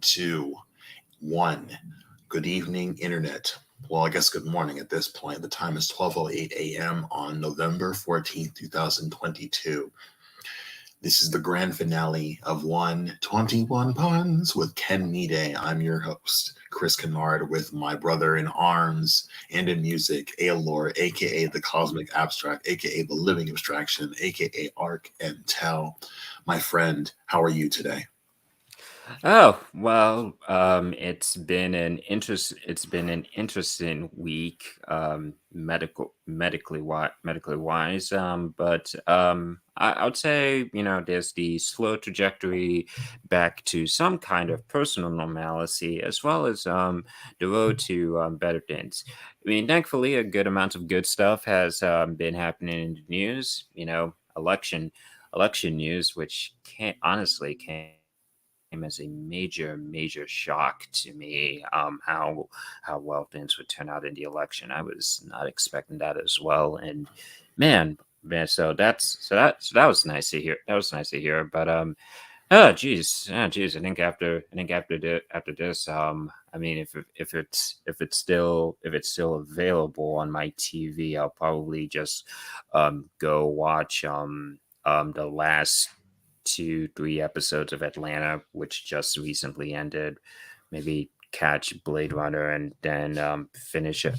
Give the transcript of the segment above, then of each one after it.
two, one. Good evening, Internet. Well, I guess good morning at this point. The time is 12:08 a.m. on November 14th, 2022. This is the grand finale of 121 Puns with Ken Mide. I'm your host, Chris Kennard, with my brother in arms and in music, Aelor, aka the Cosmic Abstract, aka the Living Abstraction, aka Arc and Tell. My friend, how are you today? Oh, well, it's been an interesting week, medically wise. But I would say, there's the slow trajectory back to some kind of personal normalcy, as well as the road to better things. I mean, thankfully, a good amount of good stuff has been happening in the news. Election news, which can't honestly came as a major shock to me. How well things would turn out in the election. I was not expecting that as well. And man, so that was nice to hear. That was nice to hear. But, I think after this, I mean, if it's still available on my TV, I'll probably just go watch the last 2, 3 episodes of Atlanta, which just recently ended. Maybe catch Blade Runner and then finish up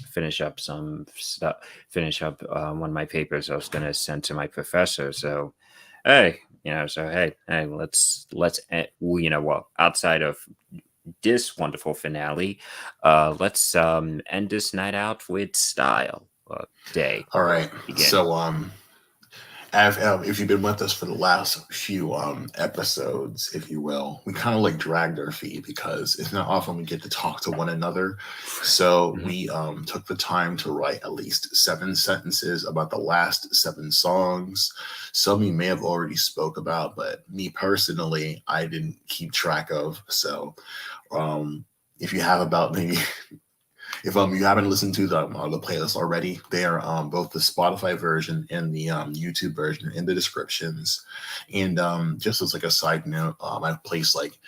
some stuff. Finish up one of my papers I was gonna send to my professor. So, hey, hey, well, outside of this wonderful finale, let's end this night out with style. Day All right. begin. So, if you've been with us for the last few episodes, if you will, we kind of like dragged our feet because it's not often we get to talk to one another. So Mhm. we took the time to write at least 7 sentences about the last 7 songs. Some you may have already spoke about, but me personally, I didn't keep track of. So um, if you have about maybe if you haven't listened to the playlist already, they are both the Spotify version and the YouTube version in the descriptions. And just as like a side note, I've placed like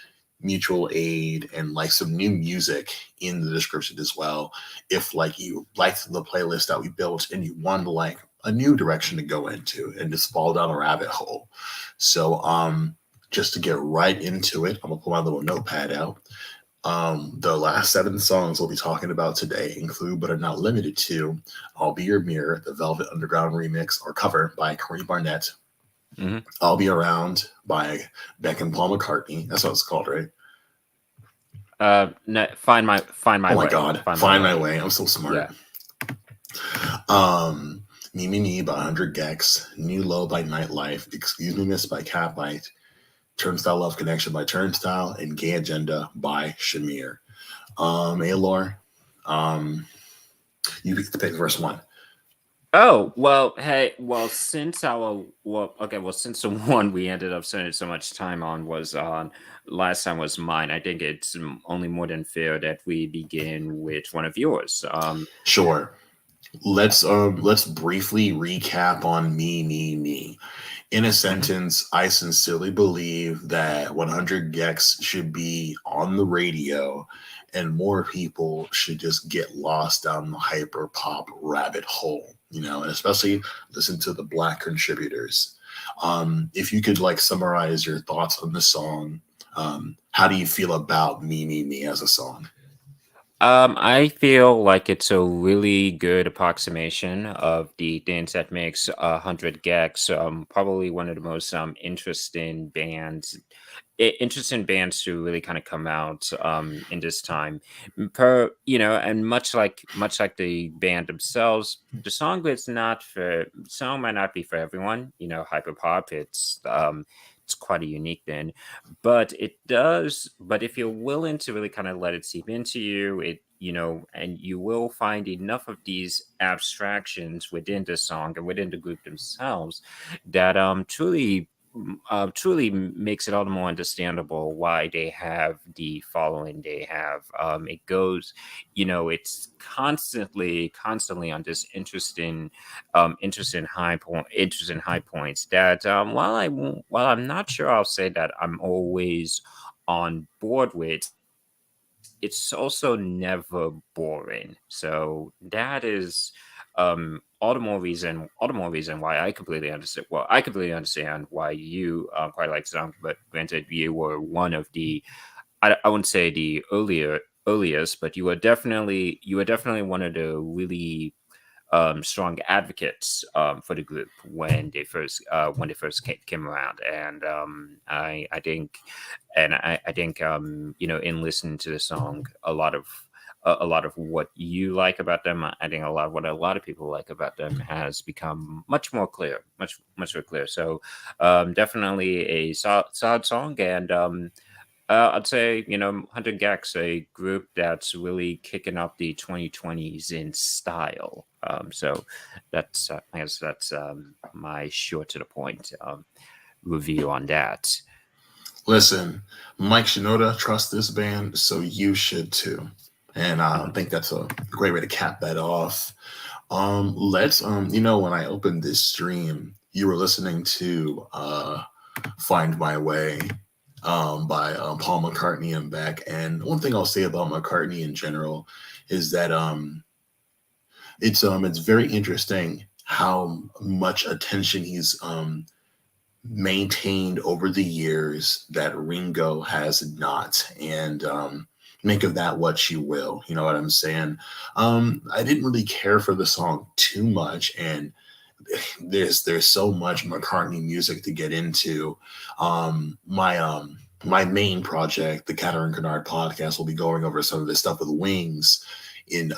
mutual aid and like some new music in the description as well. If like you liked the playlist that we built and you wanted like a new direction to go into and just fall down a rabbit hole. So just to get right into it, I'm gonna pull my little notepad out. The last 7 songs we'll be talking about today include, but are not limited to, I'll Be Your Mirror, the Velvet Underground remix or cover by Corey Barnett, Mhm. I'll Be Around by Beck and Paul McCartney. That's what it's called, right? No, find my Oh my way. God. Find my Find My way. Way. I'm so smart. Yeah. Me Me Me by 100 Gex, New Low by Nightlife, Excuse Me Miss by Catbite, Turnstile Love Connection by Turnstile, and Gay Agenda by Shamir. Aylor, um, you get to pick verse one. Oh, well, hey, well, since the one we ended up spending so much time on was on last time was mine, I think it's only more than fair that we begin with one of yours. Sure. Let's briefly recap on me. In a Mhm. sentence, I sincerely believe that 100 Gex should be on the radio and more people should just get lost down the hyper pop rabbit hole, and especially listen to the black contributors. If you could like summarize your thoughts on the song, how do you feel about Me as a song? I feel like it's a really good approximation of the things that makes 100 Gex probably one of the most interesting bands to really kind of come out in this time. And much like the band themselves, the song might not be for everyone. Hyperpop, it's quite a unique thing, but if you're willing to really kind of let it seep into you, and you will find enough of these abstractions within the song and within the group themselves that truly makes it all the more understandable why they have the following they have. It goes, it's constantly on this interesting high points that while I'm not sure I'll say that I'm always on board with. it's also never boring. So that is all the more reason why I completely understand. Well, I completely understand why you quite like the song, but granted, you were one of the I wouldn't say the earliest, but you were definitely one of the really strong advocates for the group when they first came around, and I think in listening to the song, a lot of what you like about them, I think a lot of people like about them has become much more clear, much more clear. So definitely a solid song, and I'd say, 100 Gex, a group that's really kicking up the 2020s in style. So I guess that's my short to the point review on that. Listen, Mike Shinoda trusts this band, so you should too. And I Mhm. think that's a great way to cap that off. Let's when I opened this stream, you were listening to Find My Way by Paul McCartney and Beck. And one thing I'll say about McCartney in general is that it's very interesting how much attention he's maintained over the years that Ringo has not. And make of that what you will. You know what I'm saying? I didn't really care for the song too much, and there's so much McCartney music to get into. My main project, the Catter and Kennard podcast, will be going over some of this stuff with Wings in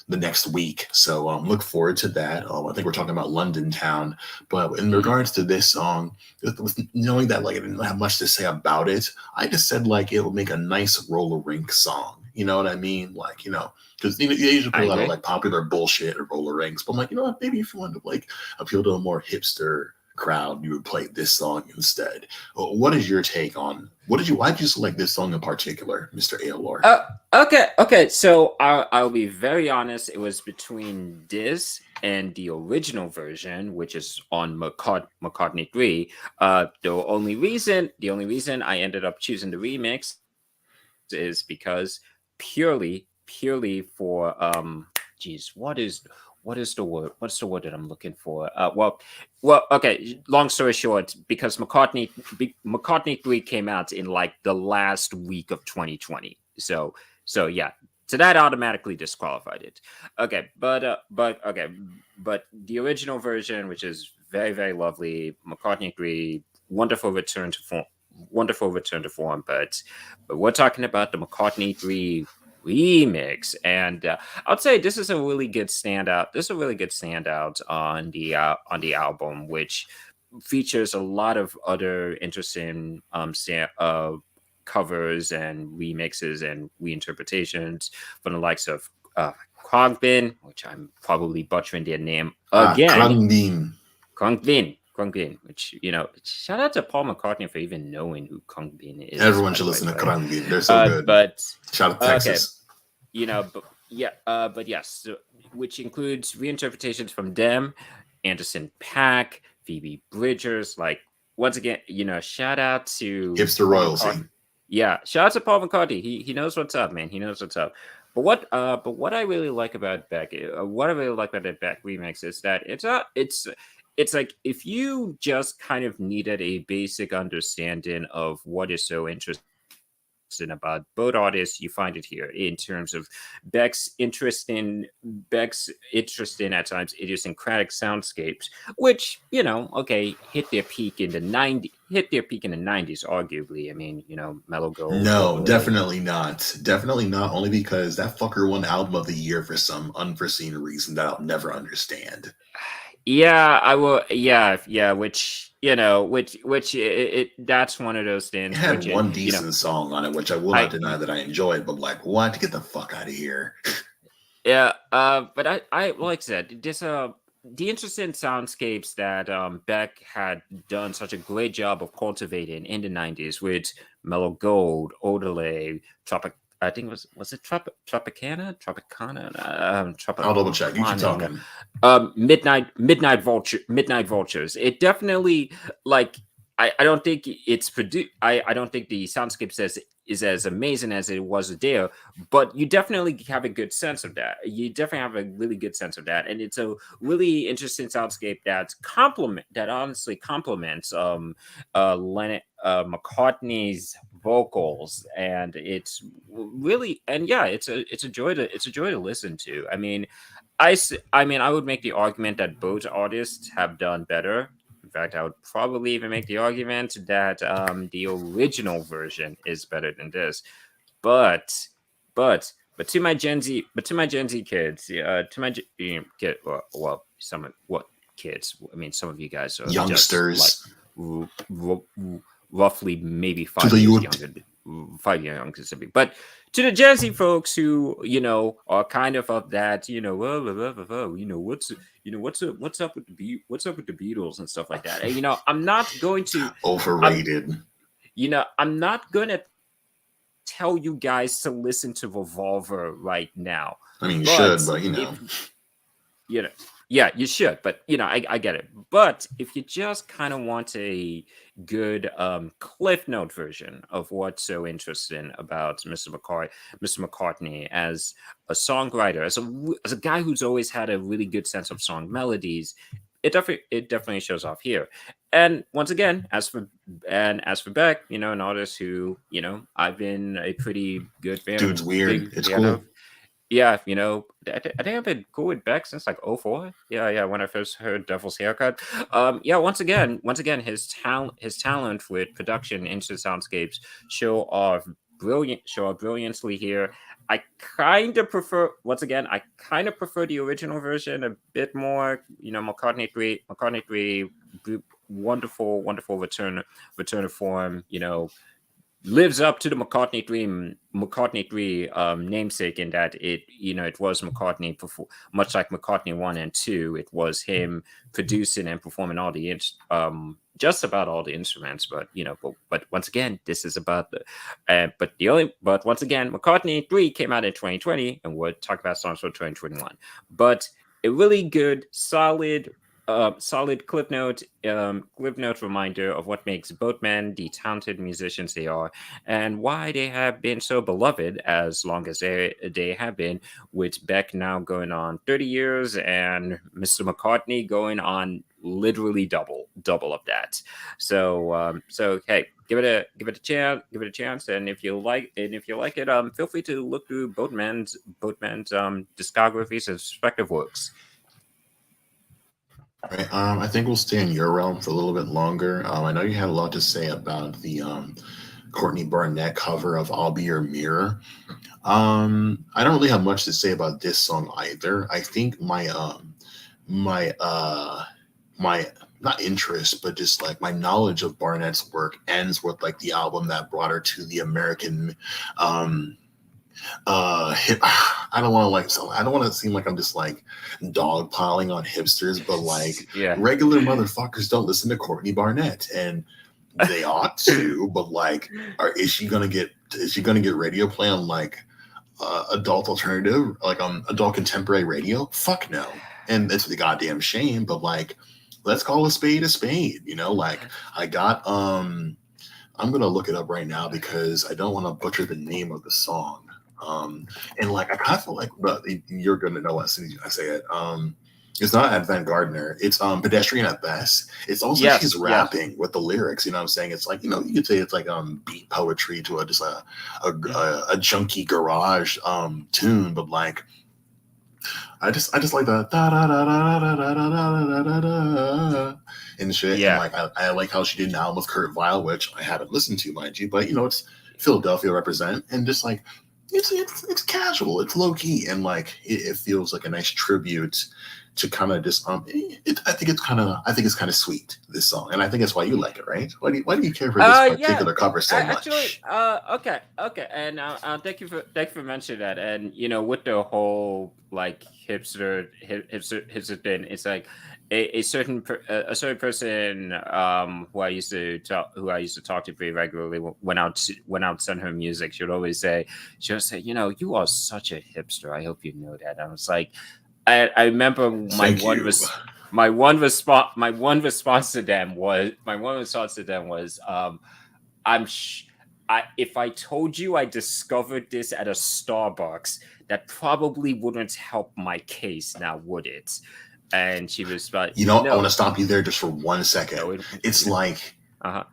the next week. So look forward to that. I think we're talking about London Town. But in Mhm. regards to this song, with knowing that like I didn't have much to say about it, I just said like it will make a nice roller rink song. You know what I mean? Like, because they usually I put a lot of agree. like popular bullshit or roller rinks. But I'm like, you know what? Maybe if you wanted to like appeal to a more hipster crowd, you would play this song instead. What is your take on why did you select this song in particular, Mr. Aylor? Uh, okay. So I'll be very honest. It was between this and the original version, which is on McCartney 3. The only reason I ended up choosing the remix is because purely for geez, what is the word? What's the word that I'm looking for? Okay. Long story short, because McCartney 3 came out in like the last week of 2020. So yeah, so that automatically disqualified it. But the original version, which is very lovely, McCartney 3, wonderful return to form, but we're talking about the McCartney 3 remix, and I'd say this is a really good standout. This is a really good standout on the album, which features a lot of other interesting covers and remixes and reinterpretations from the likes of Krogbin, which I'm probably butchering their name again. Krangbin. Krongbin, which shout out to Paul McCartney for even knowing who Krongbin is, Everyone by should the way. listen to But Krangbin. They're so good. but Shout out to okay, Texas. but yeah, but yes, so, which includes reinterpretations from them, Anderson Paak, Phoebe Bridgers. Like once again, shout out to Hipster Paul McCartney. royalty. Yeah, shout out to Paul McCartney. He knows what's up, man. He knows what's up. But what I really like about Beck, what I really like about the Beck remix is that it's like if you just kind of needed a basic understanding of what is so interesting about both artists, you find it here in terms of Beck's interest in at times idiosyncratic soundscapes, which okay, hit their peak in the 90s, arguably. I mean, Mellow Gold, No, Odelay. definitely not. Definitely not. Only because that fucker won album of the year for some unforeseen reason that I'll never understand. Yeah, I will. Yeah. Which that's one of those It things. had Which one decent song on it, which I will not I deny that I enjoyed, but like, what? Get the fuck out of here. Yeah, but I like I said, this the interesting soundscapes that Beck had done such a great job of cultivating in the 90s with Mellow Gold, Odelay, Tropic. I think was it Tropicana, I'll double check. You keep Tropicana, talking. Midnight Vultures. It definitely like I don't think it's produced. I don't think the soundscape is as amazing as it was there, but you definitely have a good sense of that. You definitely have a really good sense of that, and it's a really interesting soundscape that honestly complements McCartney's vocals, and it's really, and yeah, it's a joy to listen to. I mean, I mean, I would make the argument that both artists have done better. In fact, I would probably even make the argument that the original version is better than this. But, but to my Gen Z kids, to my kid, some of what kids? I mean, some of you guys are just like Youngsters r- r- roughly maybe to five the years youth. younger, 5 years younger than me. But to the Gen Z folks who are kind of that, what's up with what's up with the Beatles and stuff like that. And I'm not going to, I'm Overrated. I'm not going to tell you guys to listen to Revolver right now. I mean, you should, But but if you know yeah, you should, but I get it. But if you just kind of want a good cliff note version of what's so interesting about Mr. McCartney as a songwriter, as a guy who's always had a really good sense of song melodies, it definitely shows off here. And once again, as for Beck, an artist who I've been a pretty dude's weird. big It's fan of. cool. Yeah, I think I've been cool with Beck since like '04. Yeah, when I first heard Devil's Haircut. Yeah, once again, his talent with production into soundscapes show off brilliantly here. I kind of prefer the original version a bit more. McCartney 3, wonderful return of form. Lives up to the McCartney 3 namesake, in that it was McCartney much like McCartney 1 and 2. It was him producing and performing just about all the instruments, but once again, this is about but once again, McCartney 3 came out in 2020, and we'll talk about songs for 2021. But a really good solid clip note reminder of what makes both men the talented musicians they are, and why they have been so beloved as long as they have been, with Beck now going on 30 years and Mr. McCartney going on literally double of that. So hey, give it a chance, and if you like it, feel free to look through both men's discographies and respective works. All right. I think we'll stay in your realm for a little bit longer. I know you had a lot to say about the Courtney Barnett cover of "I'll Be Your Mirror." I don't really have much to say about this song either. I think my not interest, but just like my knowledge of Barnett's work ends with like the album that brought her to the American hip. I don't want to I don't want to seem like I'm just like dogpiling on hipsters, but like Yeah. regular motherfuckers don't listen to Courtney Barnett, and they ought to. But like, is she gonna get radio play on like adult alternative, like on adult contemporary radio? Fuck no. And it's the goddamn shame. But like, let's call a spade a spade. Like I got I'm gonna look it up right now because I don't want to butcher the name of the song. And like I kind of feel like, but you're gonna know as soon as I say it. It's not Advent Gardner. It's Pedestrian at Best. It's also she's Yes. rapping with the lyrics. You know what I'm saying? It's like, you could say it's like beat poetry to just a junky garage tune, but like I just like the da da da da da da da da da da and shit. Yeah. And like I like how she did an album with Kurt Vile, which I haven't listened to, mind you, but it's Philadelphia represent, and just like it's casual, it's low key, and like it feels like a nice tribute to kind of just I think it's kind of sweet, this song, and I think that's why you like it, right? Why do you care for this particular cover so much? Actually, okay, and thank you for mentioning that. And with the whole like hipster thing, it's like a certain person who I used to talk to pretty regularly when I would send her music. She would say, you are such a hipster. I hope you know that. And I was like, I remember my one response to them was, if I told you I discovered this at a Starbucks, that probably wouldn't help my case now, would it? And she was like, You know, I want no, to stop you there just for 1 second. no, It's like uh-huh.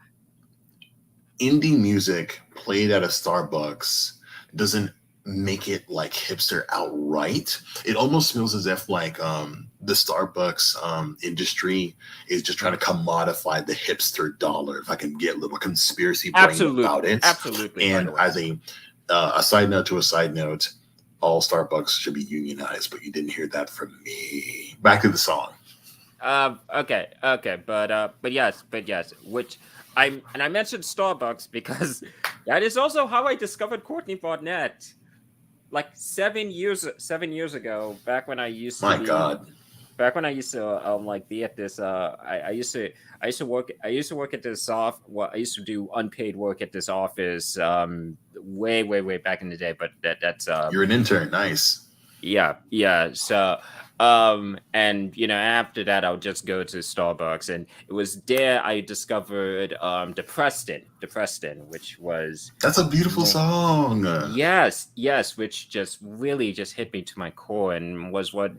indie music played at a Starbucks doesn't make it like hipster outright. It almost feels as if like the Starbucks industry is just trying to commodify the hipster dollar. If I can get a little conspiracy brain about Absolutely, it. absolutely. By And the way, as a side note to a side note, all Starbucks should be unionized, but you didn't hear that from me. Back to the song. okay, but yes, which I mentioned Starbucks because that is also how I discovered Courtney Barnett. Like 7 years ago, My God. back when I used to like be at this I used to work at this off well I used to do unpaid work at this office way back in the day, but that's You're an intern. Nice. yeah. So, and after that, I would just go to Starbucks, and it was there I discovered the Preston, which was That's a beautiful song. yes, which just really just hit me to my core, and was what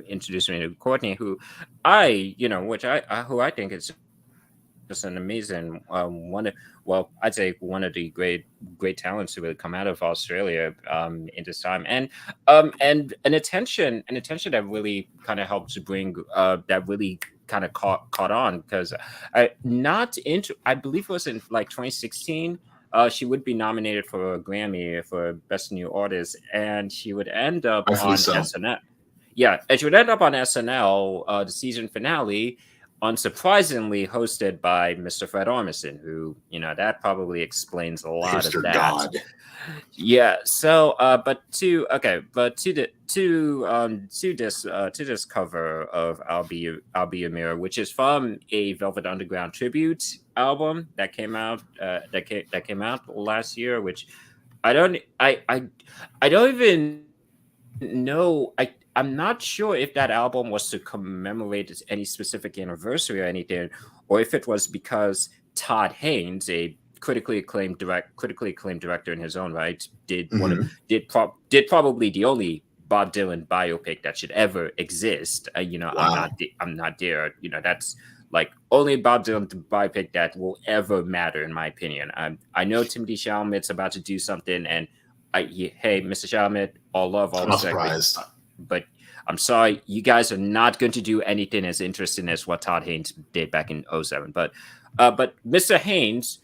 introduced me to Courtney, who who I think is just an amazing I'd say one of the great talents to really come out of Australia in this time, and an attention that really kind of helped to bring that really kind of caught on, because I believe it was in like 2016. She would be nominated for a Grammy for Best New Artist, and she would end up Rightfully on so. SNL. Yeah, and she would end up on SNL, the season finale, unsurprisingly hosted by Mr. Fred Armisen, who, that probably explains a lot of Hipster that. God. Yeah. So, but to this cover of I'll Be a Mirror, which is from a Velvet Underground tribute album that came out that came out last year, which I don't even know. I'm not sure if that album was to commemorate any specific anniversary or anything, or if it was because Todd Haynes, a critically acclaimed director in his own right, Mhm. did probably the only Bob Dylan biopic that should ever exist. Wow. I'm not there. That's like only Bob Dylan biopic that will ever matter, in my opinion. I know Timothy Chalamet's about to do something, and hey, Mr. Chalamet, all love, all I'm not respect, surprised. but I'm sorry, you guys are not going to do anything as interesting as what Todd Haynes did back in '07. But Mr. Haynes,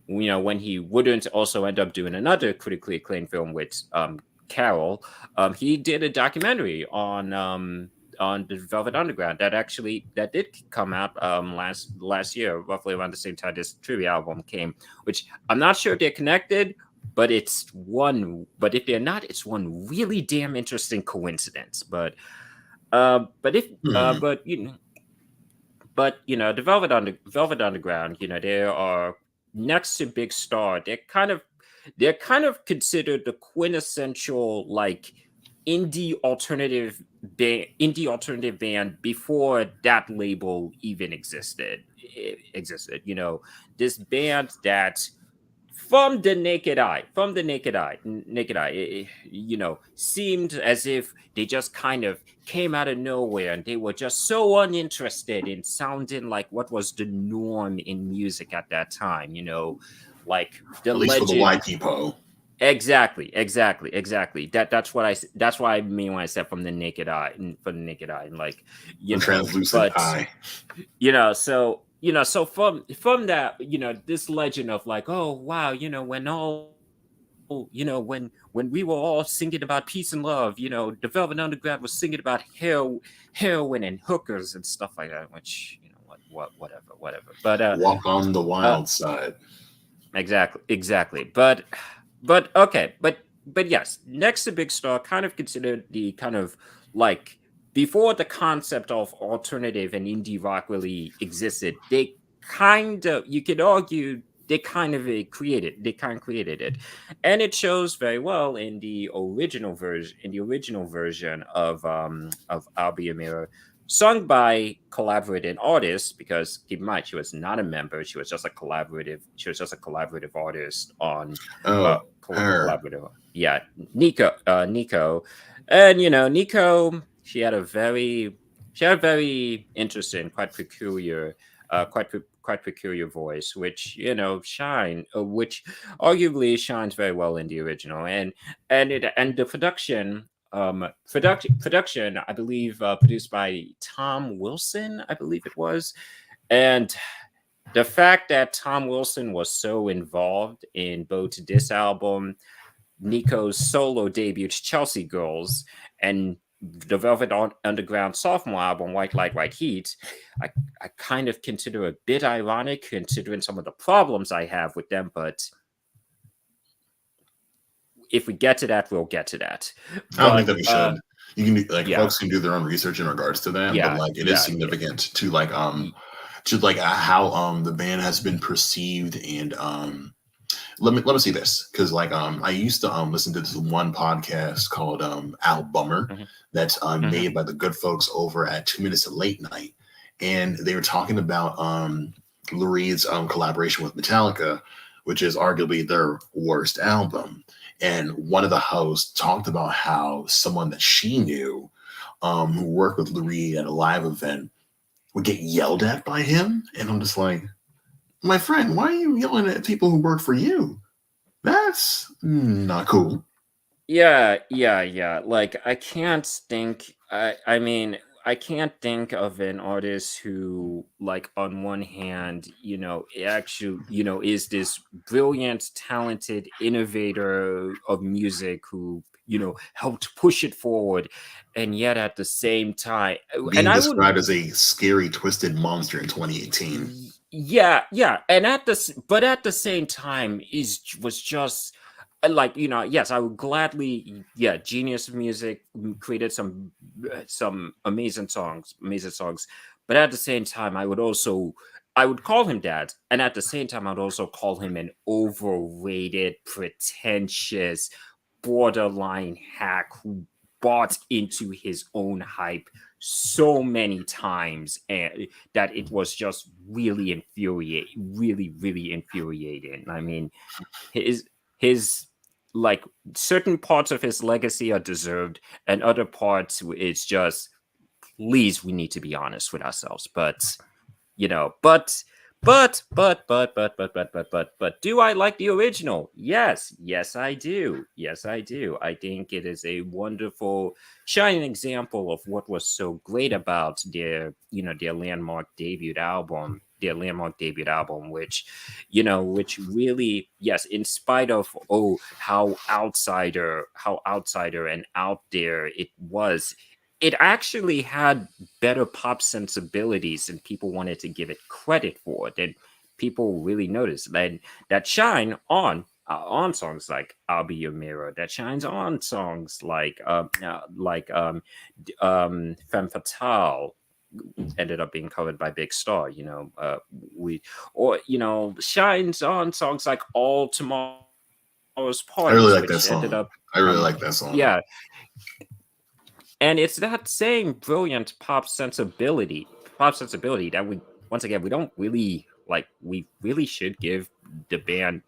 when he wouldn't also end up doing another critically acclaimed film with Carol, he did a documentary on the Velvet Underground that did come out last year, roughly around the same time this trivia album came. Which I'm not sure if they're connected, but it's one. But if they're not, it's one really damn interesting coincidence. But if Hmm. but the Velvet Underground, they are next to Big Star. They're kind of considered the quintessential like indie alternative band before that label even existed. This band that naked eye, seemed as if they just kind of came out of nowhere, and they were just so uninterested in sounding like what was the norm in music at that time. Like the At least for the legend. white people. Exactly. That's what I mean when I said from the naked eye, and like, The translucent but eye. so from that, this legend of like, oh wow, when we were all singing about peace and love, the Velvet Underground was singing about heroin and hookers and stuff like that, which, whatever. Walk on the Uh, wild side. exactly. But yes, next to Big Star, kind of considered the kind of like before the concept of alternative and indie rock really existed. They kind of, you could argue, they kind of created it, and it shows very well in the original version of I'll Be a Mirror, sung by collaborating artists, because keep in mind she was not a member, she was just a collaborative artist on Oh, her. collaborative, yeah, Nico. And Nico, she had a very interesting, quite peculiar voice, which which arguably shines very well in the original. And the production, I believe, produced by Tom Wilson, I believe it was. And the fact that Tom Wilson was so involved in both this album, Nico's solo debut, Chelsea Girls, and the Velvet Underground sophomore album, White Light, White Heat, I, I kind of consider a bit ironic considering some of the problems I have with them. But if we get to that, we'll get to that. I don't think But that we should. You can do, like, yeah, folks can do their own research in regards to that, but yeah, like it is yeah, yeah. significant to like how the band has been perceived. And let me see this, because like I used to listen to this one podcast called Al Bummer, Hmm. that's Hmm. made by the good folks over at 2 Minutes of Late Night, and they were talking about Lou Reed's collaboration with Metallica, which is arguably their worst album. And one of the hosts talked about how someone that she knew, who worked with Lou Reed at a live event, would get yelled at by him. And I'm just like, my friend, why are you yelling at people who work for you? That's not cool. Yeah, yeah, yeah. Like I can't think. I mean, I can't think of an artist who, like, on one hand, actually, is this brilliant, talented innovator of music who, helped push it forward, and yet at the same time, and Being I would described as a scary, twisted monster in 2018. Yeah, yeah, and but at the same time, is was just like, yes, I would gladly, yeah, genius of music, created some amazing songs, but at the same time, I would call him dad, and at the same time, I'd also call him an overrated, pretentious, borderline hack who bought into his own hype so many times, and that it was just really infuriating. I mean, his like, certain parts of his legacy are deserved, and other parts, it's just, please, we need to be honest with ourselves. But you know but but do I like the original? Yes, I do. I think it is a wonderful, shining example of what was so great about their landmark debut album, which really, yes, in spite of, how outsider and out there it was, it actually had better pop sensibilities than people wanted to give it credit for. That people really noticed, that shine on songs like "I'll Be Your Mirror," that shines on songs like "Femme Fatale," ended up being covered by Big Star. We or shines on songs like "All Tomorrow's I really Parties," like that which ended song. up, I really like that song. yeah, and it's that same brilliant pop sensibility that we, once again, we don't really like. We really should give the band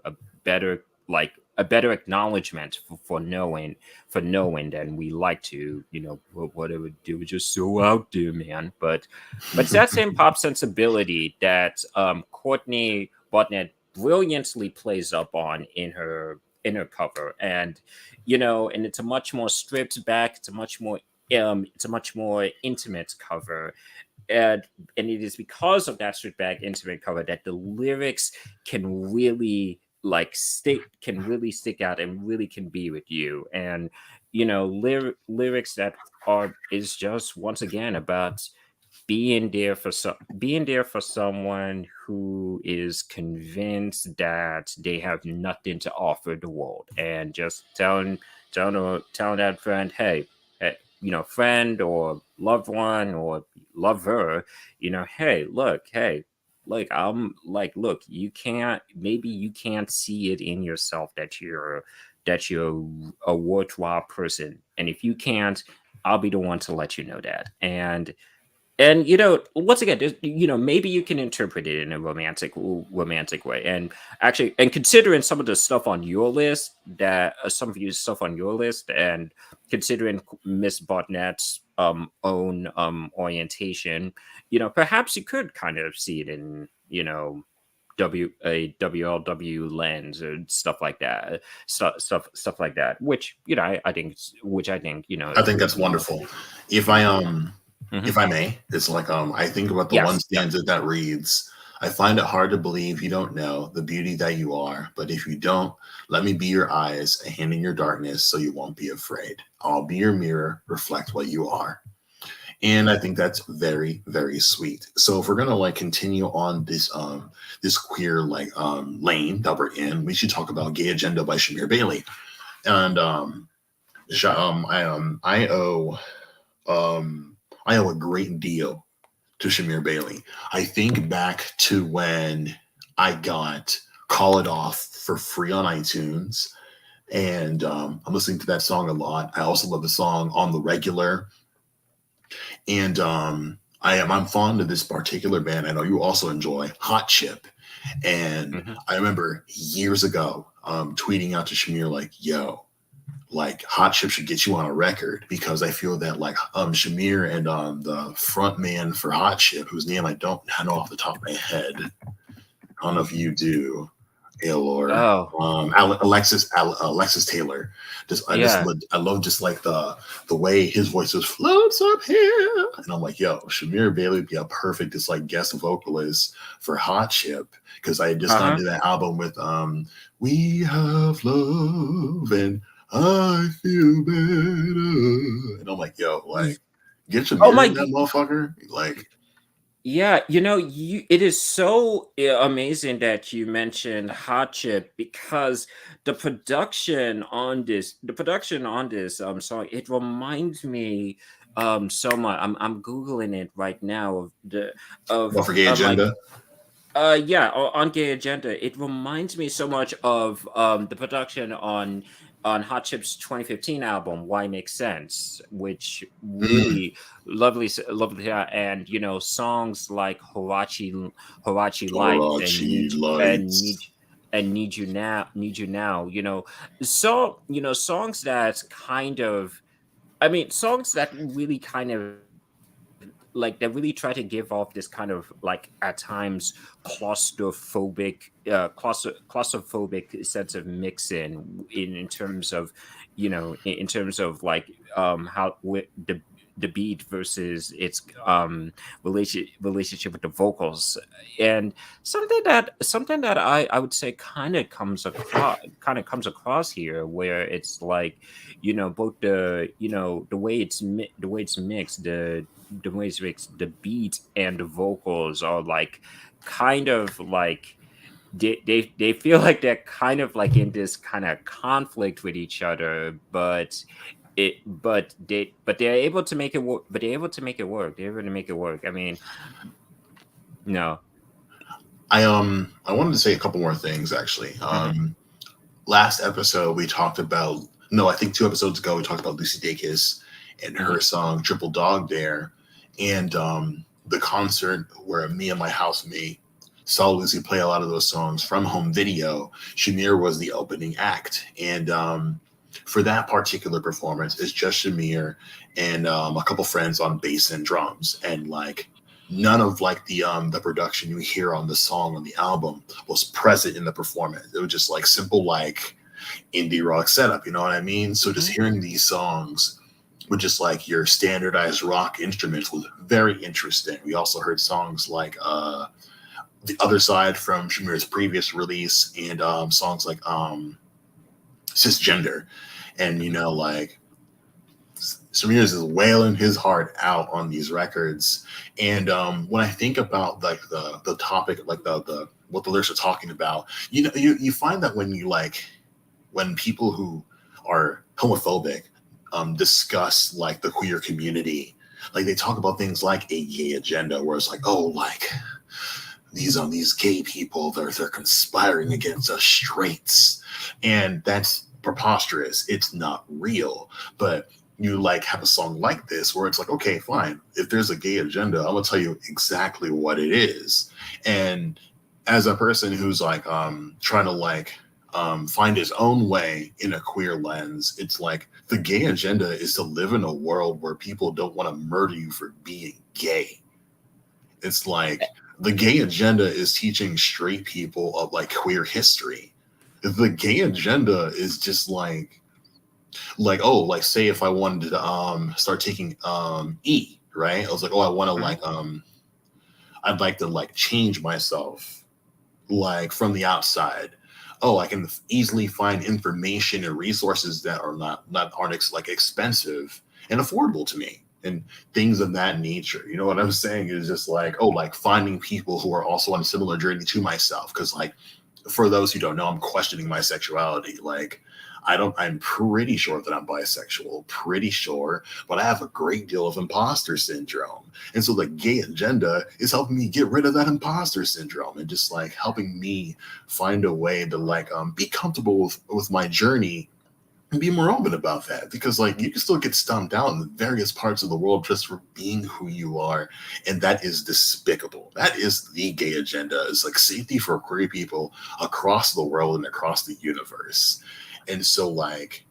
better a better acknowledgement for knowing than we like to. Whatever, they were just so out there, man. But it's that same pop sensibility that Courtney Barnett brilliantly plays up on in her cover. And it's a much more stripped back, it's a much more intimate cover. And it is because of that stripped back intimate cover that the lyrics can really stick out and really can be with you. And lyrics that is just, once again, about being there for someone who is convinced that they have nothing to offer the world, and just telling that friend, friend or loved one or lover, hey, look, I'm like, look, you can't see it in yourself that you're a worthwhile person, and if you can't, I'll be the one to let you know that. And and once again, maybe you can interpret it in a romantic way. And actually, and considering some of the stuff on your list, that some of you stuff on your list, and considering Miss Botnet's own orientation, perhaps you could kind of see it in a WLW lens or stuff like that, stuff like that, which I think, I is think would that's be. wonderful. If I Mhm. if I may, it's like I think about the one Yes, yeah. stanza that reads, I find it hard to believe you don't know the beauty that you are, but if you don't, let me be your eyes, a hand in your darkness so you won't be afraid. I'll be your mirror, reflect what you are. And I think that's very, very sweet. So if we're gonna like continue on this queer like lane that we're in, we should talk about Gay Agenda by Shamir Bailey. And I owe I owe a great deal to Shamir Bailey. I think back to when I got Call It Off for free on iTunes, and I'm listening to that song a lot. I also love the song On the Regular, and I'm fond of this particular band. I know you also enjoy Hot Chip, and Mhm. I remember years ago tweeting out to Shamir like, "Yo, like Hot Chip should get you on a record," because I feel that like Shamir and the front man for Hot Chip, whose name I don't know off the top of my head. I don't know if you do, or Oh, Alexis Taylor. yeah. I love just like the way his voice just floats up here, and I'm like, yo, Shamir Bailey would be a perfect just like guest vocalist for Hot Chip, because I had just gone Uh-huh. to that album with We Have Love and I Feel Better, and I'm like, yo, like get Oh Shamir my in that motherfucker, like. Yeah, it is so amazing that you mentioned Hot Chip, because the production on this song, it reminds me so much. I'm googling it right now of the of Well, for Gay like Agenda. yeah, on Gay Agenda. It reminds me so much of the production on Hot Chip's 2015 album Why Make Sense, which Mm, really lovely, yeah. And songs like Horachi Lights and Karachi Lights. Need You Now, so songs that kind of, I mean, songs that really kind of, like, they really try to give off this kind of, like, at times claustrophobic sense of mixing in terms of, in terms of like how the beat versus its relationship with the vocals. And something that I would say kind of comes across here, where it's like, both the way it's mixed, the ways mix, the beat and the vocals are like kind of like they feel like they're kind of like in this kind of conflict with each other, but they're able to make it work. But they're able to make it work. They're able to make it work. I mean, no. I wanted to say a couple more things actually. Hmm. Last episode we talked about, no, I think 2 episodes ago we talked about Lucy Dacus and Hmm. her song Triple Dog Dare, and the concert where me and my housemate saw Lucy play a lot of those songs from home video. Shamir was the opening act, and for that particular performance, it's just Shamir and a couple friends on bass and drums, and like none of like the production you hear on the song on the album was present in the performance. It was just like simple like indie rock setup, you know what I mean? So just Hmm. hearing these songs with just like your standardized rock instruments was very interesting. We also heard songs like The Other Side from Shamir's previous release, and songs like Cisgender. And you know, like Samir's is wailing his heart out on these records. And when I think about like the topic, like the what the lyrics are talking about, you find that when people who are homophobic discuss like the queer community, like they talk about things like a gay agenda, where it's like, oh, like these gay people, they're conspiring against us straights, and that's preposterous. It's not real. But you like have a song like this where it's like, okay, fine. If there's a gay agenda, I'm gonna tell you exactly what it is. And as a person who's like trying to like find his own way in a queer lens, it's like the gay agenda is to live in a world where people don't want to murder you for being gay. It's like the gay agenda is teaching straight people of like queer history. The gay agenda is just like oh, like say if I wanted to start taking right, I was like, oh, I want to Mhm. like I'd like to like change myself like from the outside. Oh, I can easily find information and resources that are not aren't like expensive and affordable to me, and things of that nature. You know what I'm saying? Is just like, oh, like finding people who are also on a similar journey to myself. Because like for those who don't know, I'm questioning my sexuality. Like I'm pretty sure that I'm bisexual, pretty sure, but I have a great deal of imposter syndrome. And so the gay agenda is helping me get rid of that imposter syndrome and just like helping me find a way to like be comfortable with my journey and be more open about that, because like you can still get stomped out in various parts of the world just for being who you are, and that is despicable. That is the gay agenda. It's like safety for queer people across the world and across the universe. And so like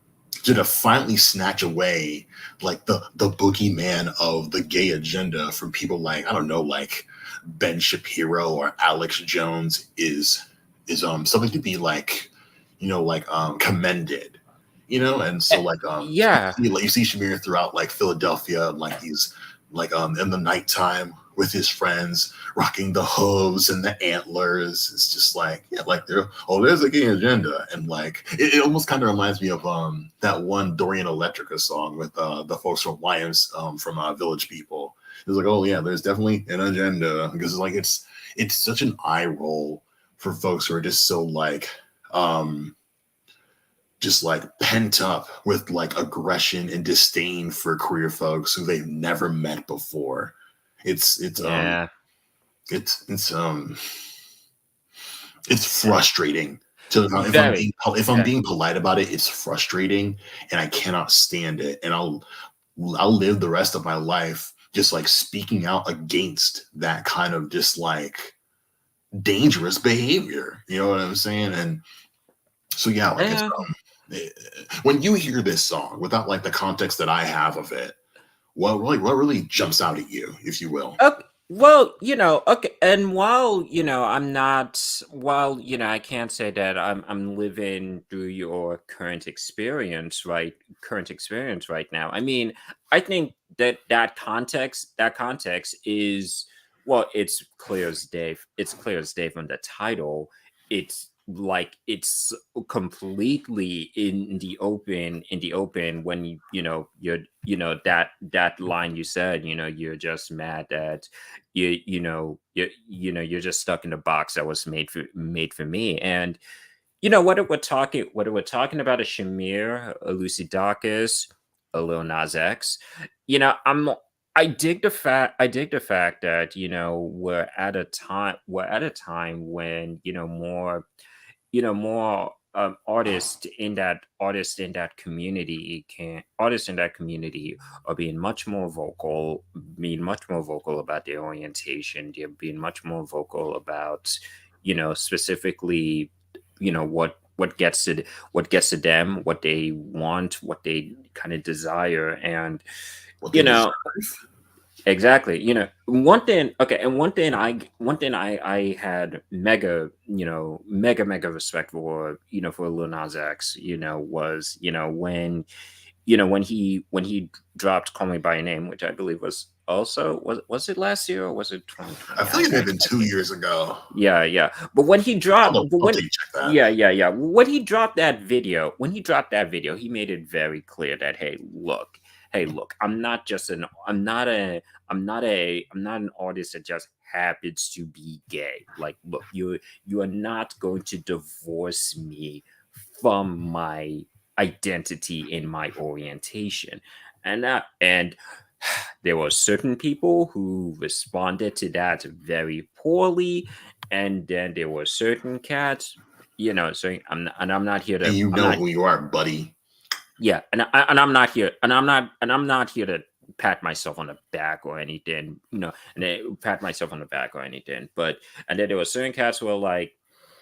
to finally snatch away like the boogeyman of the gay agenda from people like, I don't know, like Ben Shapiro or Alex Jones is something to be like, like commended, and so like Yeah. you see Shamir throughout like Philadelphia, and like he's like in the nighttime with his friends rocking the hooves and the antlers. It's just like, yeah, like there's a gay agenda. And like it almost kind of reminds me of that one Dorian Electrica song with the folks from Lions from Village People. It's like, oh yeah, there's definitely an agenda, because it's like it's such an eye roll for folks who are just so like just like pent up with like aggression and disdain for queer folks who they've never met before. It's it's um Yeah. it's it's um it's Yeah. frustrating. So Very. if I'm Yeah. being polite about it, it's frustrating, and I cannot stand it. And I'll live the rest of my life just like speaking out against that kind of just like dangerous behavior. You know what I'm saying? And so yeah, like it's Yeah. eh, when you hear this song without like the context that I have of it, what really jumps out at you, if you will? Okay, well, okay, and while I can't say that I'm living through your current experience right now. I mean, I think that context is, well, it's clear as day. It's clear as day from the title. It's like it's completely in the open when that line you said, you're just mad that you're just stuck in a box that was made for me. And what we're talking about is Shamir, a Lucy Dacus, a Lil Nas X. You know, I'm I dig the fact that we're at a time when more artists in that community are being much more vocal about their orientation. They're being much more vocal about, specifically, what gets to them, what they want, what they kind of desire. And What they you deserve? know exactly. One thing I had mega respect for, for Lil Nas X, was, when he dropped "Call Me by Your Name," which I believe was it last year or was it I 2020? feel like it may have been 2 years ago. Yeah, yeah. But when he dropped, but I'll when take check that. yeah, yeah, yeah. When he dropped that video, he made it very clear that, hey, look, I'm not an artist that just happens to be gay. Like, look, you are not going to divorce me from my identity and my orientation. And there were certain people who responded to that very poorly, and then there were certain cats, saying, I'm not here And to you I'm know not who you are, buddy. Yeah, and I'm not here, and I'm not here to pat myself on the back or anything, and pat myself on the back or anything. But and then there were certain cats who were like,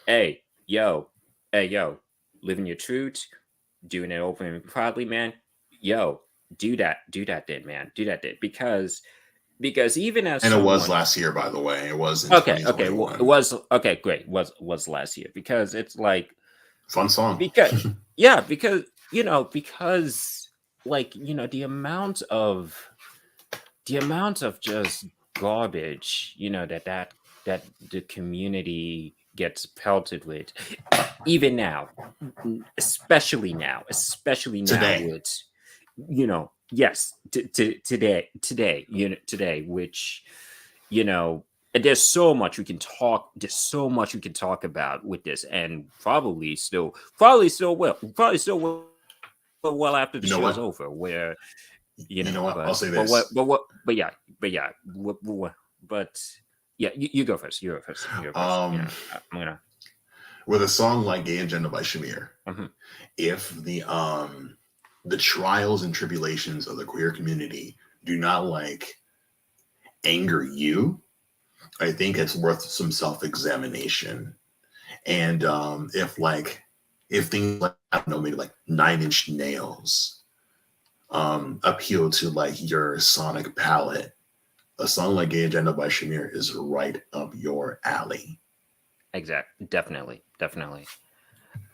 "Hey, yo, hey, yo, living your truth, doing it open and proudly, man. Yo, do that, then, man, do that, then, because even as And it was someone, last year, by the way. It was in okay, okay, it 2021. was okay, great, was last year because it's like Fun song. because yeah, because like the amount of just garbage that the community gets pelted with, even now, especially now Today. with yes, today, which you know and there's so much we can talk about with this, and probably still will well after the You know show's what? over, where You know what? I'll say but what this. but what but yeah but yeah, you go first, Um, I'm gonna with a song like Gay Agenda by Shamir, mhm. if the trials and tribulations of the queer community do not like anger you, I think it's worth some self-examination. And if things like, I don't know, maybe like Nine Inch Nails appeal to like your sonic palette, a song like Gay Agenda by Shamir is right up your alley. Definitely. Should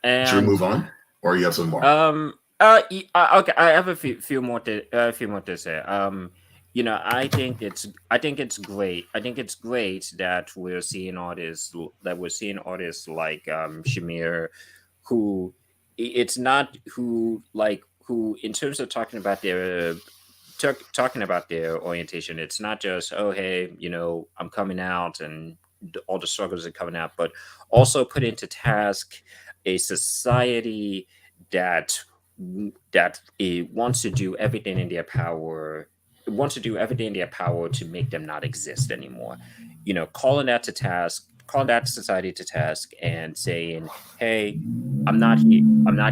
we And move on? Or you have some more? okay, I have a few more to say. I think it's great. I think it's great that we're seeing artists like Shamir, who it's not who in terms of talking about their orientation. It's not just, oh, hey, I'm coming out, and all the struggles are coming out, but also put into task a society that wants to do everything in their power to make them not exist anymore. Calling that society to task, and saying, "Hey, I'm not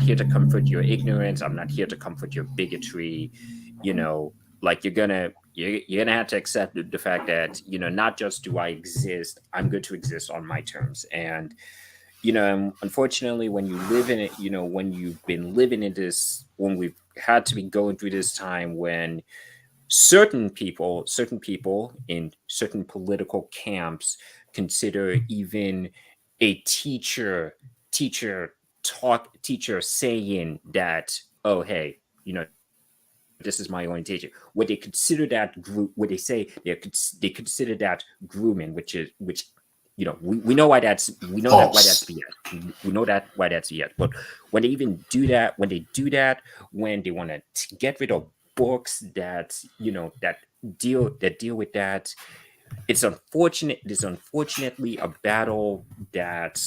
here to comfort your ignorance. I'm not here to comfort your bigotry. You know, like you're gonna have to accept the fact that not just do I exist, I'm good to exist on my terms." And unfortunately, when you live in it, when you've been living in this, when we've had to be going through this time when certain people in certain political camps consider even a teacher saying that, oh, hey, this is my orientation. What they consider that group, what they say, they consider that grooming, which we know why that's False. BS. We know that why that's BS. But when they even do that, when they want to get rid of books that deal with that, it's unfortunate. It is unfortunately a battle that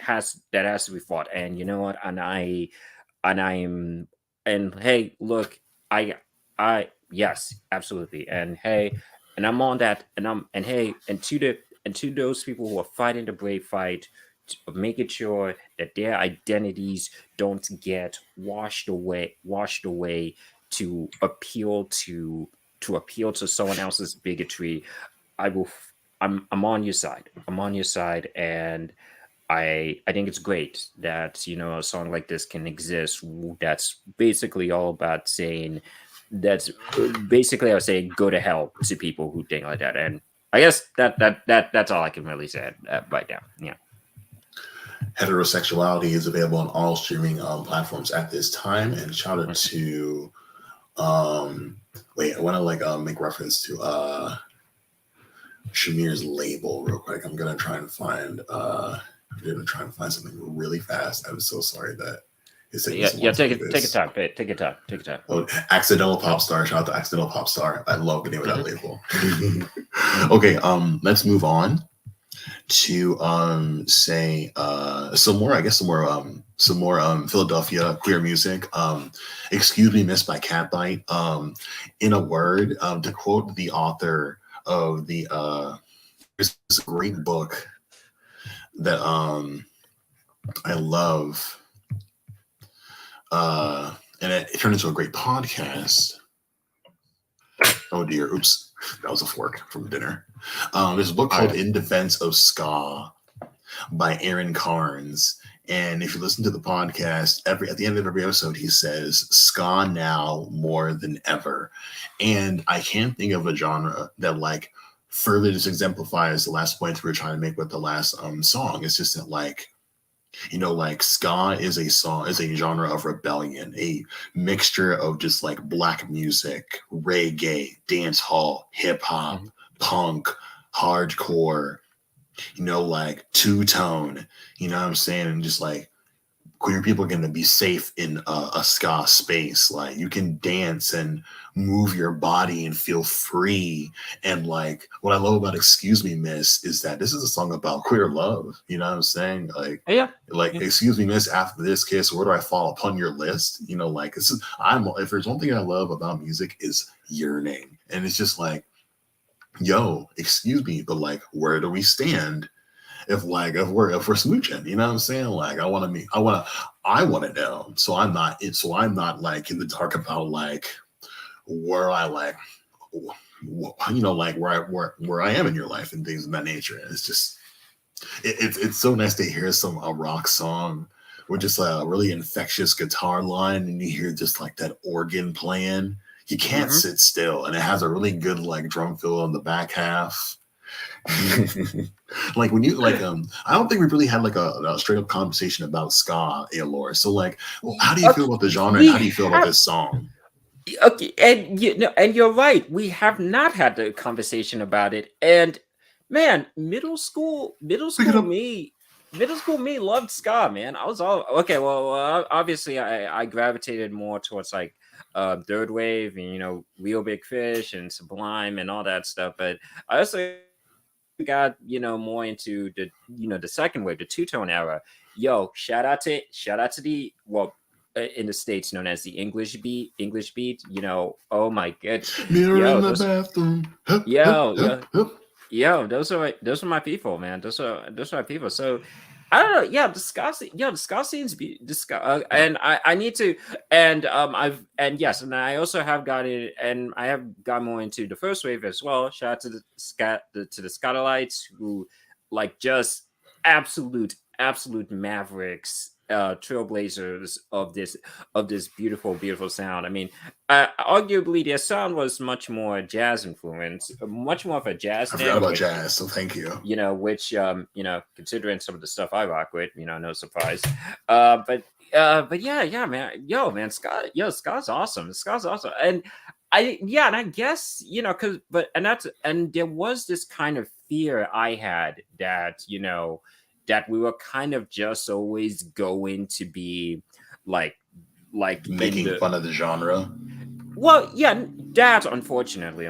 has to be fought. And you know what? And I'm and hey, look, I yes, absolutely. And hey, and I'm on that, and hey, and to those people who are fighting the brave fight of making sure that their identities don't get washed away to appeal to someone else's bigotry. I will. I'm on your side. I'm on your side, and I think it's great that a song like this can exist. That's basically all about saying that's basically I would say go to hell to people who think like that. And I guess that's all I can really say right now. Yeah. Heterosexuality is available on all streaming platforms at this time. And shout out Mhm. to um wait, I want to like make reference to Shamir's label real quick. I'm gonna try and find something really fast. I'm so sorry that it's taking Yeah, so yeah. long to Take do it. Take your this. time. Take your time. Take your time. Oh, Accidental Pop Star. Shout out to Accidental Pop Star. I love the name of that Hmm. label. Hmm. Okay, let's move on to say some more Philadelphia queer music. Excuse Me Miss by Catbite. In a word, to quote the author of there's this great book that I love. And it turned into a great podcast. Oh dear, oops, that was a fork from dinner. There's a book All called right. In Defense of Ska by Aaron Carnes. And if you listen to the podcast, at the end of every episode, he says ska now more than ever. And I can't think of a genre that like further just exemplifies the last point we were trying to make with the last song. It's just that like, you know, like ska is a genre of rebellion, a mixture of just like black music, reggae, dance hall, hip hop, Mhm. punk, hardcore, you know, like two tone, you know what I'm saying? And just like queer people are going to be safe in a ska space. Like you can dance and move your body and feel free. And like what I love about Excuse Me Miss is that this is a song about queer love. You know what I'm saying? Yeah. Like Yeah. excuse me, miss, after this kiss, where do I fall upon your list? You know, like this is I'm if there's one thing I love about music is yearning. And it's just like, yo, excuse me, but like where do we stand? If we're smooching, you know what I'm saying? Like I want to know. So I'm not like in the dark about like where I like you know like where I am in your life and things of that nature. And it's just it's so nice to hear a rock song with just a really infectious guitar line and you hear just like that organ playing. You can't Hmm. sit still, and it has a really good like drum fill in the back half. Like when you like I don't think we've really had like a straight up conversation about ska, Aelor. So like how do you feel Okay, about the genre and we how do you feel about have this song? okay, and you know, and you're right. We have not had the conversation about it. And man, Pick it up. middle school me loved ska. Man, I was all okay. Well, obviously, I gravitated more towards like third wave and Real Big Fish and Sublime and all that stuff. But I also got more into the second wave, the two tone era. Yo, shout out to the in the states known as the English beat. Oh my good, Mirror in yo, the those bathroom. Hup, hup, yo hup, yo hup. yo, those are my people, man. Those are my people. So I don't know. Yeah, the ska scene's and I need to, and yes, and I also have got it, and I have got more into the first wave as well. Shout out to the Scotalites who like just absolute mavericks, trailblazers of this beautiful sound. I mean, arguably their sound was much more jazz influence, much more of a jazz I forgot thing, about which jazz, so thank you. which considering some of the stuff I rock with, no surprise. But yeah, man, man, Scott's awesome. Scott's awesome, and and I guess because and there was this kind of fear I had that we were kind of just always going to be like in Making the fun of the genre. well, yeah, that unfortunately,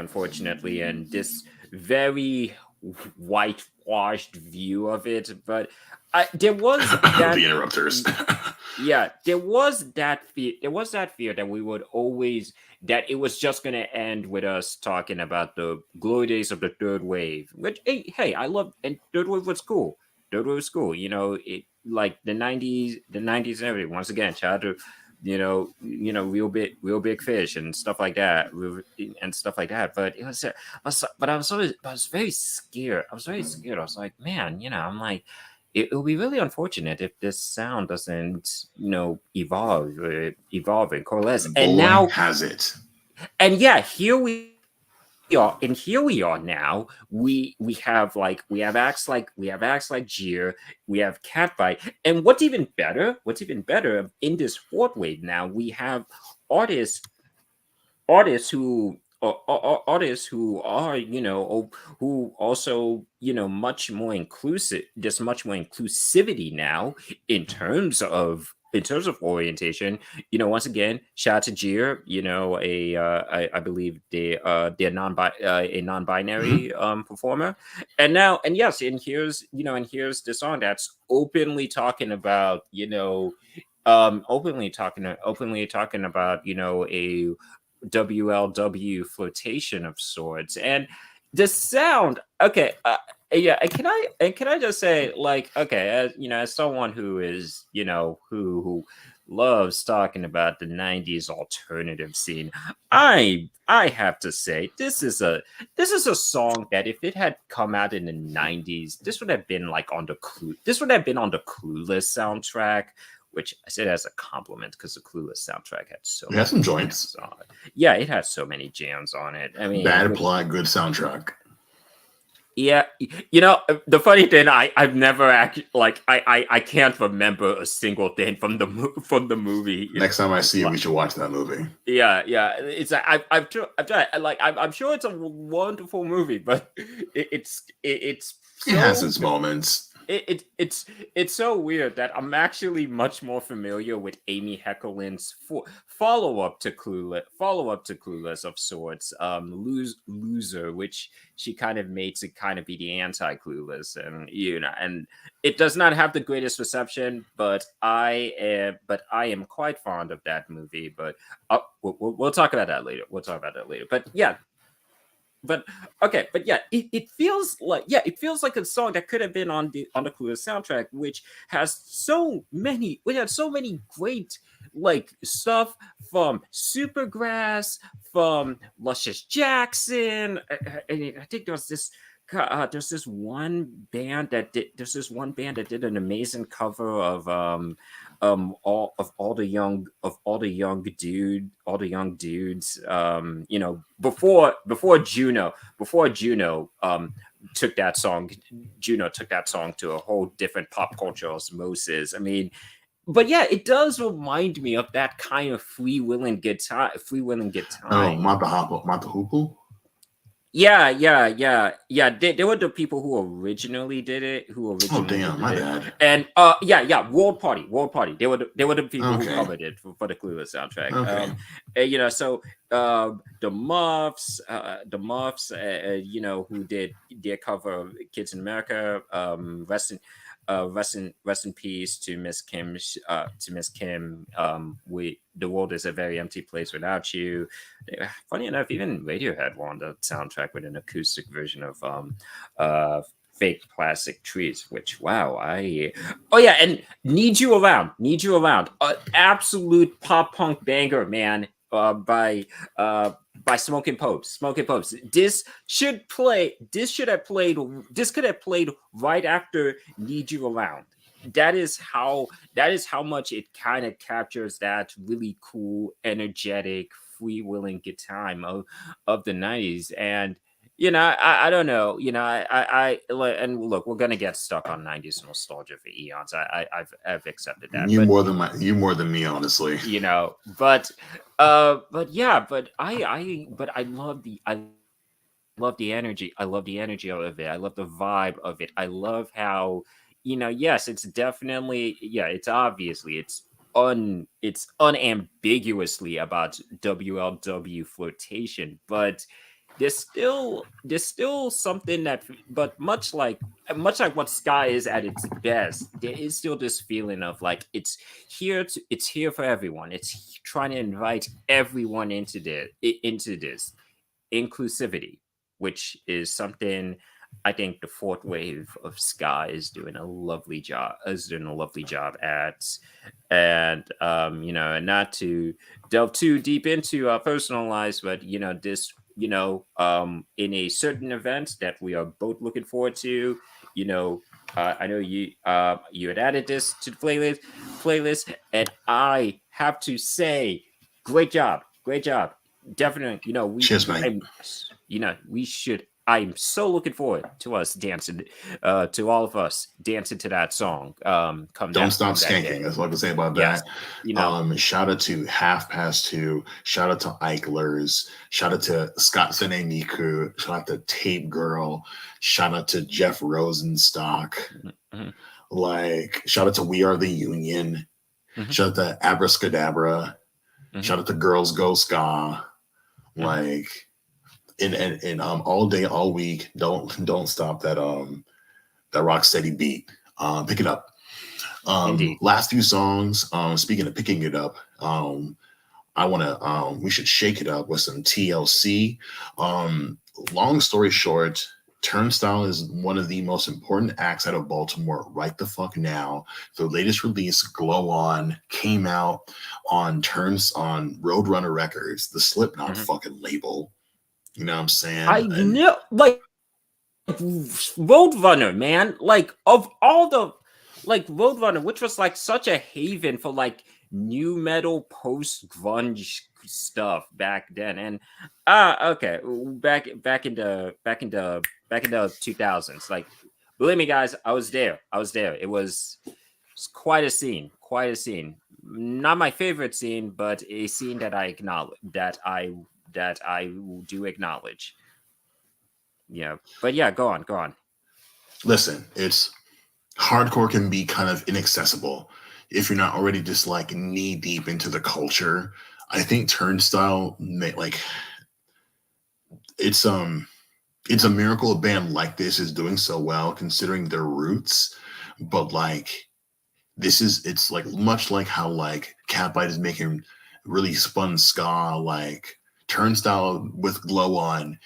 and this very whitewashed view of it. But there was The that, interrupters. yeah, there was that fear. There was that fear that we would always that it was just going to end with us talking about the glory days of the third wave. Which, hey, I love, and third wave was cool. Third wave was cool. It like the '90s and everything. Once again, shout out to real big fish and stuff like that, and stuff like that. But I was very scared. I was very scared. I was like, man, I'm like, it will be really unfortunate if this sound doesn't, evolve and coalesce. And And boy, now, has it. and yeah, here we are now. We have acts like Jeer, we have Catfight, and what's even better in this fourth wave now, we have artists artists who artists who are who also much more inclusive. There's much more inclusivity now in terms of orientation. Once again, shout out to Jeer. I believe they're a Mhm. non-binary performer. And yes, and here's the song that's openly talking about openly talking about a WLW flotation of sorts. And the sound, okay, yeah, and can I just say, like, okay, as someone who is, loves talking about the 90s alternative scene. I have to say this is a song that if it had come out in the 90s, this would have been like on the this would have been on the Clueless soundtrack, which I said as a compliment because the Clueless soundtrack had so It has many some joints. jams on it. Yeah, it had so many jams on it. I mean, Bad plot, good soundtrack. yeah, you know, the funny thing, I've never actually like I can't remember a single thing from from the movie. Next time I see it, we should watch that movie. Yeah, yeah. It's I've tried. Like I'm sure it's a wonderful movie, but it's It has so its moments. it's so weird that I'm actually much more familiar with Amy Heckerling's follow-up to Clueless of sorts, Loser, which she kind of made to kind of be the anti-Clueless, and you know, and it does not have the greatest reception, but I am quite fond of that movie. But we'll talk about that later. We'll talk about that later. But yeah, but okay, but yeah, it feels like it feels like a song that could have been on the Clueless soundtrack, which has so many great like stuff from Supergrass, from Luscious Jackson. I think there's this one band that did an amazing cover of all the young dudes, you know, before Juno took that song to a whole different pop culture osmosis. I mean, but yeah, it does remind me of that kind of freewheeling guitar. Oh, Mata Hoople? Yeah. They were the people who originally did it. Oh, damn, my bad. And yeah, World Party. They were the people who covered it for the Clueless soundtrack. Okay. And, you know, so the Muffs, you know, who did their cover of Kids in America. Rest in peace to Miss Kim. The world is a very empty place without you. Funny enough, even Radiohead won the soundtrack with an acoustic version of Fake Plastic Trees, which oh yeah, and Need You Around, an absolute pop punk banger, man. By Smoking Popes. This could have played right after Need You Around. That is how much it kind of captures that really cool, energetic, freewheeling good time of the 90s. And you know, I don't know. You know, and look, we're gonna get stuck on 90s nostalgia for eons. I've accepted that. You more than me, honestly. You know, but yeah, but I love the energy. I love the energy of it. I love the vibe of it. I love how, you know, yes, it's definitely, yeah, it's obviously it's unambiguously about WLW flirtation, but there's still something that, but much like what Sky is at its best, there is still this feeling of like it's here for everyone. It's trying to invite everyone into this inclusivity, which is something I think the fourth wave of Sky is doing a lovely job at. And you know, and not to delve too deep into our personal lives, but you know, this, you know, in a certain event that we are both looking forward to, you know, I know you had added this to the playlist, and I have to say, great job. Definitely, you know, Cheers, mate. We should. I'm so looking forward to us dancing, to all of us dancing to that song. Don't stop skanking. That's what I can say about that. You know, shout out to Half Past Two. Shout out to Eichler's. Shout out to Scott Sene Miku. Shout out to Tape Girl. Shout out to Jeff Rosenstock. Mm-hmm. Like, shout out to We Are the Union. Mm-hmm. Shout out to Abracadabra. Mm-hmm. Shout out to Girls Go Ska. Mm-hmm. Like, and all day, all week, don't stop that rock steady beat. Pick it up. Last few songs, speaking of picking it up, we should shake it up with some TLC. Long story short, Turnstile is one of the most important acts out of Baltimore right the fuck now. The latest release, Glow On, came out on Roadrunner Records, the Slipknot Mhm. fucking label. You know what I'm saying? I And know, like Roadrunner, man. Like of all the like Roadrunner, which was like such a haven for like new metal post grunge stuff back then. And okay, back in the 2000s. Like believe me guys, I was there. I was there. It's quite a scene. Quite a scene. Not my favorite scene, but a scene that I acknowledge that I do acknowledge. Yeah. But yeah, go on, go on. listen, it's hardcore can be kind of inaccessible if you're not already just like knee deep into the culture. I think Turnstile, like, it's it's a miracle a band like this is doing so well considering their roots. But like, it's like much like how like Catbite is making really fun ska, like Turnstile with Glow On,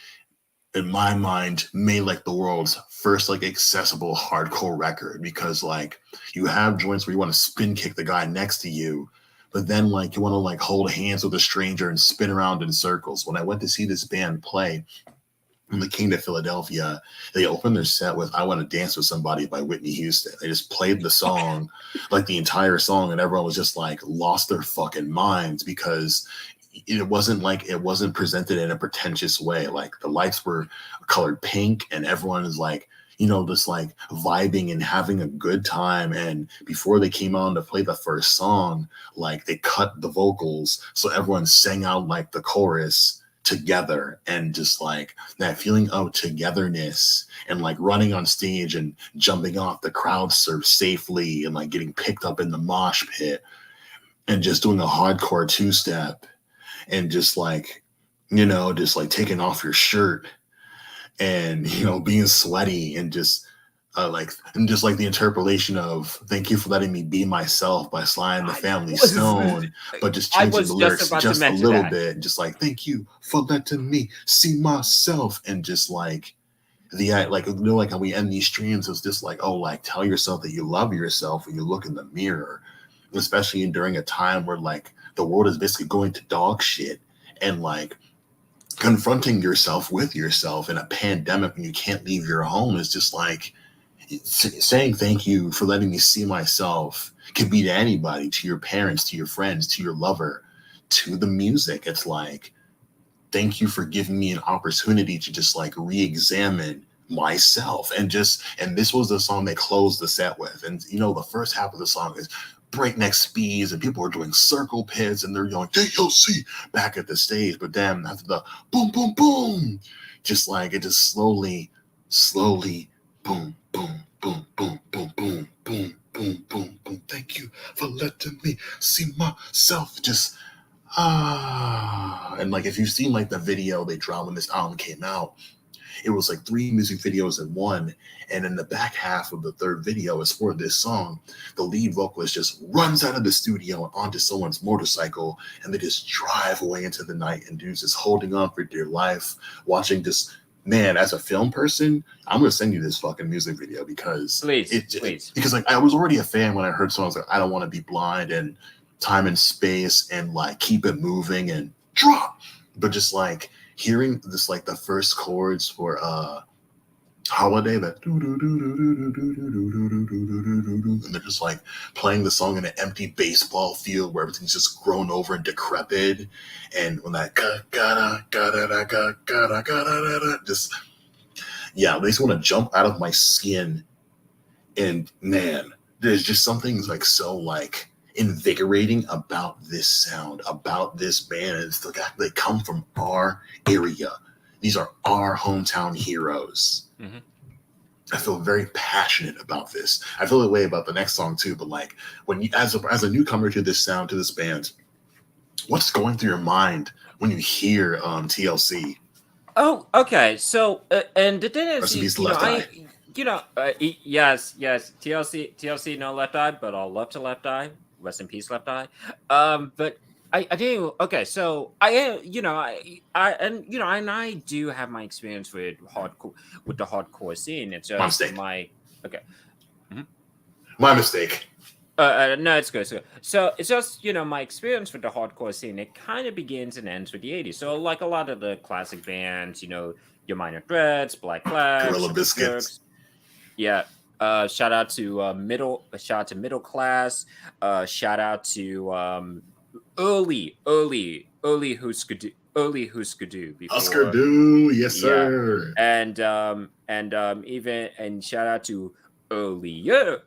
in my mind, made like the world's first like accessible hardcore record, because like you have joints where you want to spin kick the guy next to you, but then like you want to like hold hands with a stranger and spin around in circles. When I went to see this band play when they came to Philadelphia, they opened their set with "I Want to Dance with Somebody" by Whitney Houston. They just played the song, like the entire song, and everyone was just like lost their fucking minds, because it wasn't presented in a pretentious way. Like the lights were colored pink and everyone is like, just like vibing and having a good time. And before they came on to play the first song, like they cut the vocals so everyone sang out like the chorus together, and just like that feeling of togetherness, and like running on stage and jumping off the crowd surf safely, and like getting picked up in the mosh pit, and just doing a hardcore two-step, and just like taking off your shirt, and being sweaty, and just like the interpolation of "Thank you for letting me be myself" by Sly and the I Family was Stone, but just I changing was the just lyrics about to just a mention little that. bit, just like "Thank you for letting me see myself," and just like like how we end these streams is just like, oh, like tell yourself that you love yourself when you look in the mirror, especially during a time where like the world is basically going to dog shit, and like confronting yourself with yourself in a pandemic when you can't leave your home is just like saying thank you for letting me see myself could be to anybody, to your parents, to your friends, to your lover, to the music. It's like, thank you for giving me an opportunity to just like re-examine myself, and this was the song they closed the set with. And the first half of the song is breakneck speeds and people are doing circle pits and they're yelling "DOC" back at the stage, but then after the boom boom boom, just like it just slowly boom boom boom boom boom boom boom boom boom boom, thank you for letting me see myself, just and like if you've seen like the video they dropped when this album came out, it was like three music videos in one. And in the back half of the third video is for this song. The lead vocalist just runs out of the studio and onto someone's motorcycle, and they just drive away into the night, and dude's just holding on for dear life, watching this. Man, as a film person, I'm gonna send you this fucking music video, because Please. because like I was already a fan when I heard songs like "I Don't Want to Be Blind" and "Time and Space" and like "Keep It Moving" and "Drop," but just like hearing this, like the first chords for Holiday, that and they're just like playing the song in an empty baseball field where everything's just grown over and decrepit, and when that just, yeah, it makes me want to jump out of my skin. And man, there's just something like so like invigorating about this sound, about this band. It's the fact they come from our area. These are our hometown heroes. Mhm. I feel very passionate about this. I feel the way about the next song too. But like when you, as a newcomer to this sound, to this band, what's going through your mind when you hear TLC? Oh, okay. So, and the thing is, Rest in peace, Left Eye. yes, TLC, no Left Eye, but all love to Left Eye. Rest in peace, Left Eye. But I do. Okay, so I am, and and I do have my experience with the hardcore scene. It's My just mistake. my okay. Mhm. My mistake. No, it's good. So it's just my experience with the hardcore scene. It kind of begins and ends with the '80s. So like a lot of the classic bands, your Minor Threats, Black Flag, Gorilla Silver biscuits. Turks. Yeah. Shout out to middle class. Shout out to early Husker Du Oscar before. do, yes Yeah, sir. and even and shout out to early the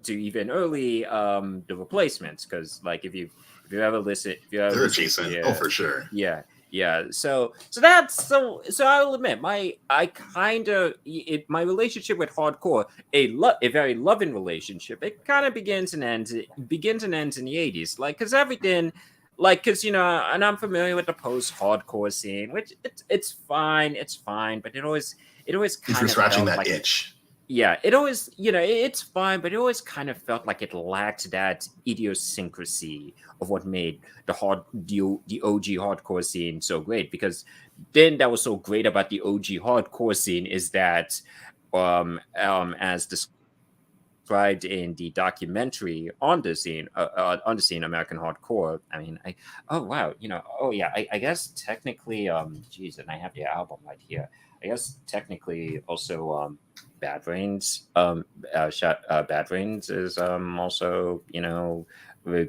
replacements, because like if you ever They're listen to adjacent. Oh, their for sure. yeah yeah so I'll admit I kind of it my relationship with hardcore, a very loving relationship. It kind of begins and ends in the '80s, like because everything, like because and I'm familiar with the post-hardcore scene, which it's fine, but it always If you're kind of scratching felt that like itch, yeah, it always, it's fine, but it always kind of felt like it lacked that idiosyncrasy of what made the OG hardcore scene so great. Because then that was so great about the OG hardcore scene is that, as described in the documentary on the scene, American Hardcore. I mean, oh wow, oh yeah, I guess technically, geez, and I have the album right here. I guess technically also, Bad Brains, Bad Brains is also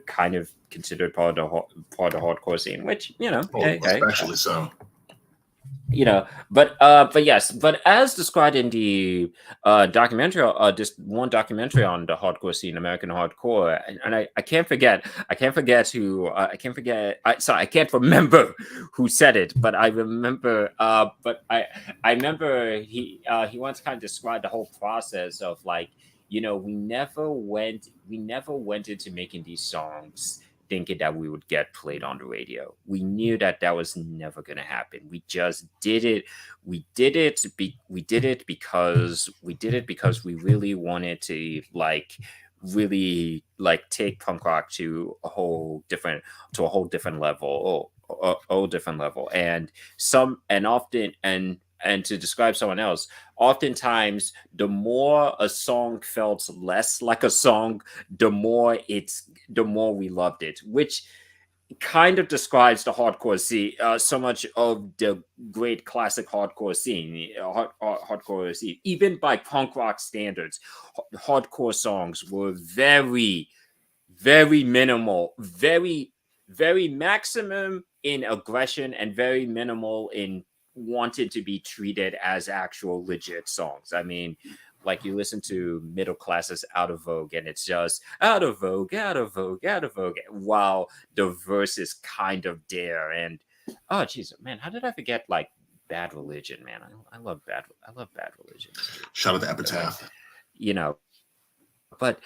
kind of considered part of the hardcore scene, which oh, hey hey especially so. but yes, but as described in the documentary, this one documentary on the hardcore scene, American hardcore, and I can't remember who said it, but I remember I remember he once kind of described the whole process of, like, we never went into making these songs thinking that we would get played on the radio. We knew that that was never going to happen. We just did it. We did it because we really wanted to, like, really, like, take punk rock to a whole different level, a whole different level. And to describe someone else, oftentimes the more a song felt less like a song, the more we loved it, which kind of describes the hardcore scene, so much of the great classic hardcore scene, hardcore scene, even by punk rock standards. Hardcore songs were very, very minimal, very maximum in aggression, and very minimal in wanting to be treated as actual legit songs. I mean, like, you listen to Middle Classes Out of Vogue, and it's just out of vogue, out of vogue, out of vogue, while the verse is kind of there. And oh jeez, man, how did I forget, like, Bad Religion? Man, I love Bad Religion too. Shout out to Like, Epitaph. but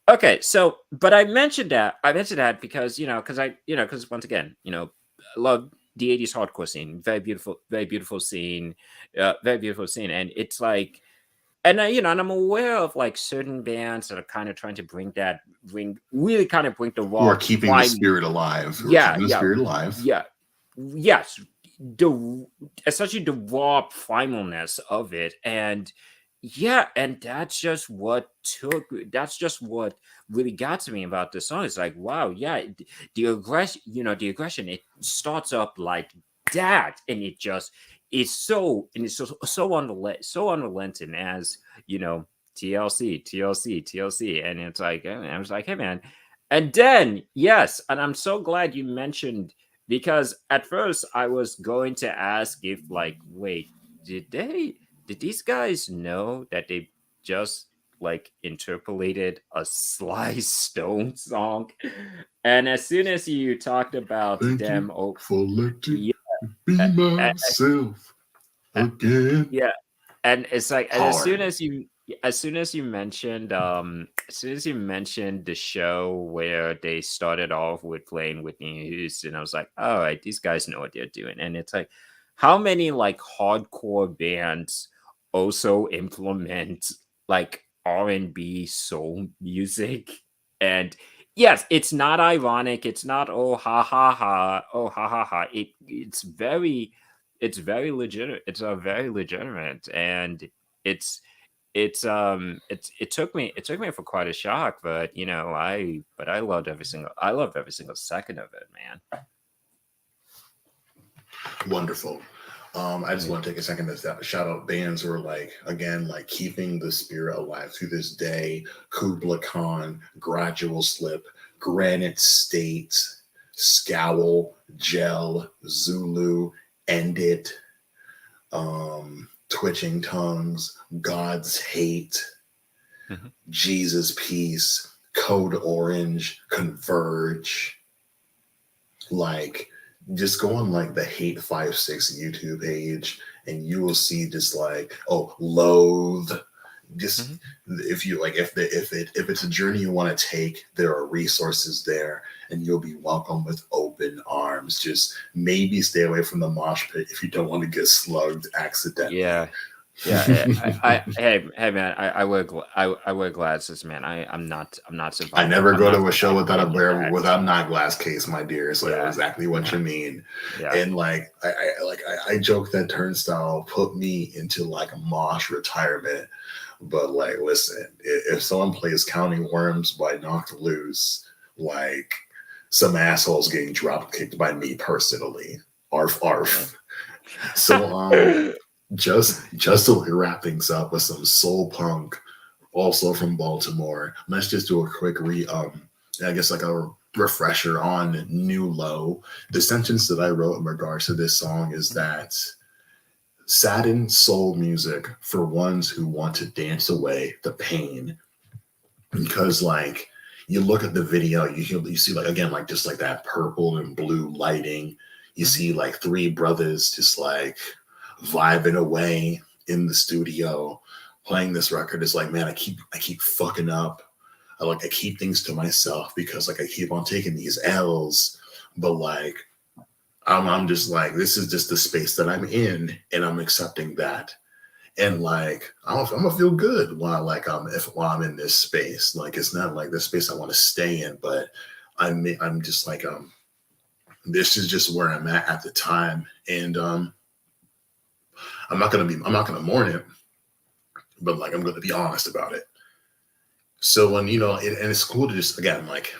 okay, so but I mentioned that because once again, I love the '80s hardcore scene. Very beautiful scene, very beautiful scene, and it's like, and I'm aware of, like, certain bands that are kind of trying to really kind of bring the Who are raw keeping the prime. spirit alive? Who are Yeah, keeping the yeah, spirit alive? yeah, yes, the essentially the raw primalness of it. And yeah, and that's just what really got to me about this song. It's like, wow, yeah, the aggression, it starts up like that, and it's so unrelenting, as you know TLC, and it's like, I was like, hey man. And then, yes, and I'm so glad you mentioned, because at first I was going to ask if, like, wait, did these guys know that they just, like, interpolated a Sly Stone song? And as soon as you talked about Thank you them, oh for letting yeah, me uh, be uh, myself again. yeah, and it's like, and as Hard. soon as you mentioned the show where they started off with playing Whitney Houston, I was like, all right, these guys know what they're doing. And it's like, how many, like, hardcore bands also implement, like, R&B soul music, and Yes, it's not ironic. It's not oh ha ha ha, oh ha ha ha. It's very legitimate. It's a very legitimate, and it's it took me for quite a shock, but I loved every single second of it, man. Wonderful. I just Yeah. want to take a second to shout out bands who are like, again, like keeping the spirit alive to this day. Kubla Khan, Gradual Slip, Granite State, Scowl, Gel, Zulu, End It, Twitching Tongues, God's Hate, Mhm. Jesus Peace, Code Orange, Converge. Like, just go on like the Hate 56 YouTube page and you will see just like, oh, Loathe. Just Mhm. if you like, if it's a journey you want to take, there are resources there and you'll be welcome with open arms. Just maybe stay away from the mosh pit if you don't want to get slugged accidentally. Yeah. Yeah, hey man, I wear glasses, man. I never I'm go not to a show without a surviving in wear that. without not glass case, my dear. So I know Yeah, exactly what you yeah, mean. yeah. And like I joke that Turnstile put me into like a mosh retirement. But like, listen, if someone plays Counting Worms by Knocked Loose, like some assholes getting drop kicked by me personally. Arf arf. So just to wrap things up with some soul punk, also from Baltimore. Let's just do a quick I guess like a refresher on New Low. The sentence that I wrote in regards to this song is that saddened soul music for ones who want to dance away the pain. Because like you look at the video, you see like again like just like that purple and blue lighting. You Mhm. see like three brothers just like vibing away in the studio playing this record. It's like, man, I keep fucking up. I keep things to myself because like I keep on taking these L's. But like I'm just like, this is just the space that I'm in and I'm accepting that. And like I'm gonna feel good while like while I'm in this space. Like it's not like the space I want to stay in, but I'm just like this is just where I'm at the time. And I'm not gonna mourn it, but like I'm gonna be honest about it. So when and it's cool to just again like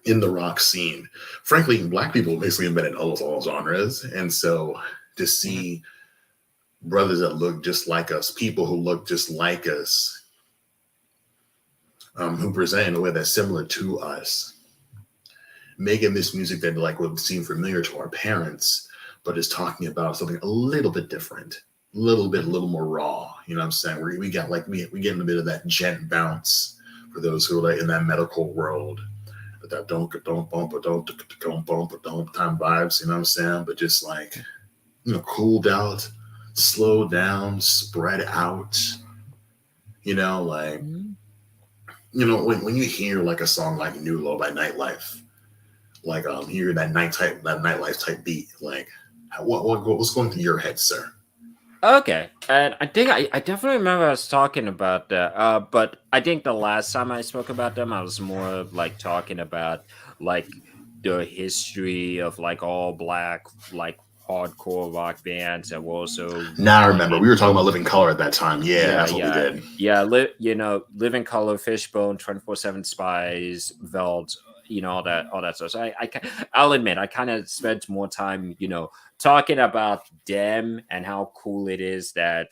in the rock scene, frankly, black people basically invented all genres, and so to Mhm. see brothers that look just like us, people who look just like us, who present in a way that's similar to us, making this music that like would seem familiar to our parents, but is talking about something a little bit different, a Mhm. little more raw. You know what I'm saying? We got like we get a bit of that gent bounce for those who are like in that medical world. That don't bump or don't bump or don't time vibes. You know what I'm saying? But just like cooled out, slowed down, spread out. Like Mhm. when you hear like a song like New Low by Nightlife, like hear that nightlife type beat, like what's going through your head, sir? Okay, and I think I definitely remember us talking about that. But I think the last time I spoke about them, I was more of, like talking about like the history of like all black like hardcore rock bands that were also Now I remember we talking. were talking about Living Color at that time. Yeah, Yeah, that's what we yeah, did. yeah. Living Color, Fishbone, 24/7 Spies, Veld, all that stuff. So I'll admit, I kind of spent more time, talking about them and how cool it is that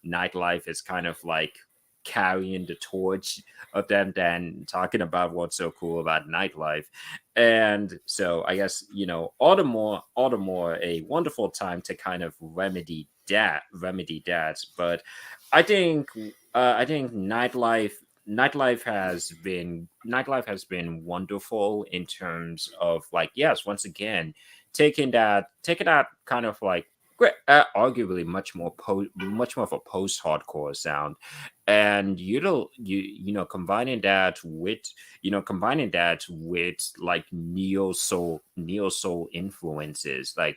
nightlife is kind of like carrying the torch of them than talking about what's so cool about nightlife. And so I guess, all the more a wonderful time to kind of remedy that. But I think nightlife has been wonderful in terms of like, yes, once again, taking that kind of like arguably much more of a post hardcore sound, and combining that with like neo soul influences, I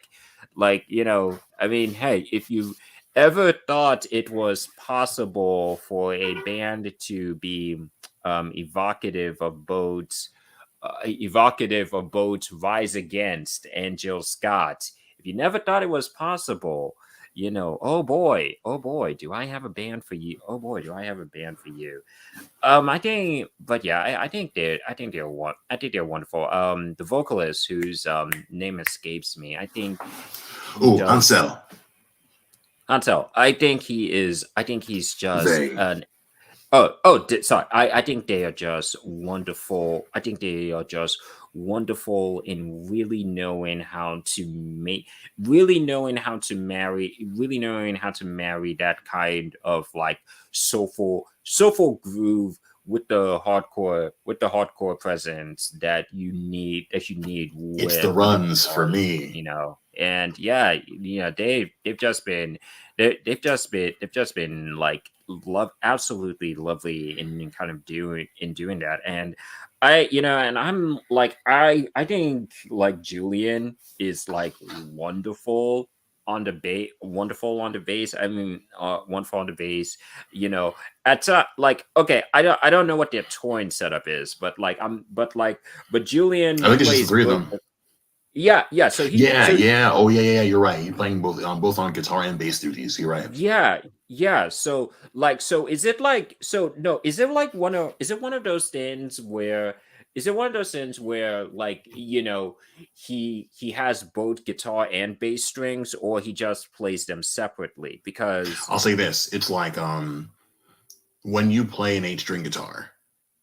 mean, hey, if you ever thought it was possible for a band to be evocative of Boat's Rise Against and Jill Scott. If you never thought it was possible, oh boy, do I have a band for you? Oh boy, do I have a band for you? I think, but yeah, I think they're wonderful. The vocalist whose name escapes me, I think he Oh, does. Ansel. Ansel, I think he's just They. an sorry. I think they are just wonderful. I think they are just wonderful in really knowing how to marry that kind of like soulful groove with the hardcore presence that you need It's the with a runs for guitar, me. and yeah, they've just been they've just been like absolutely lovely in kind of doing that. And and I'm like I think like Julian is like wonderful on the bass. I mean, wonderful on the bass. At like, okay, I don't know what their touring setup is, but like but I Julian think it's just the plays three of both. them. Yeah. Yeah, yeah. Oh, yeah, yeah. You're right. You're playing both on guitar and bass duties. You're right. Yeah. So like, so is it like, so no, is it one of those things where, like, he has both guitar and bass strings, or he just plays them separately? Because I'll say this: it's like when you play an eight-string guitar,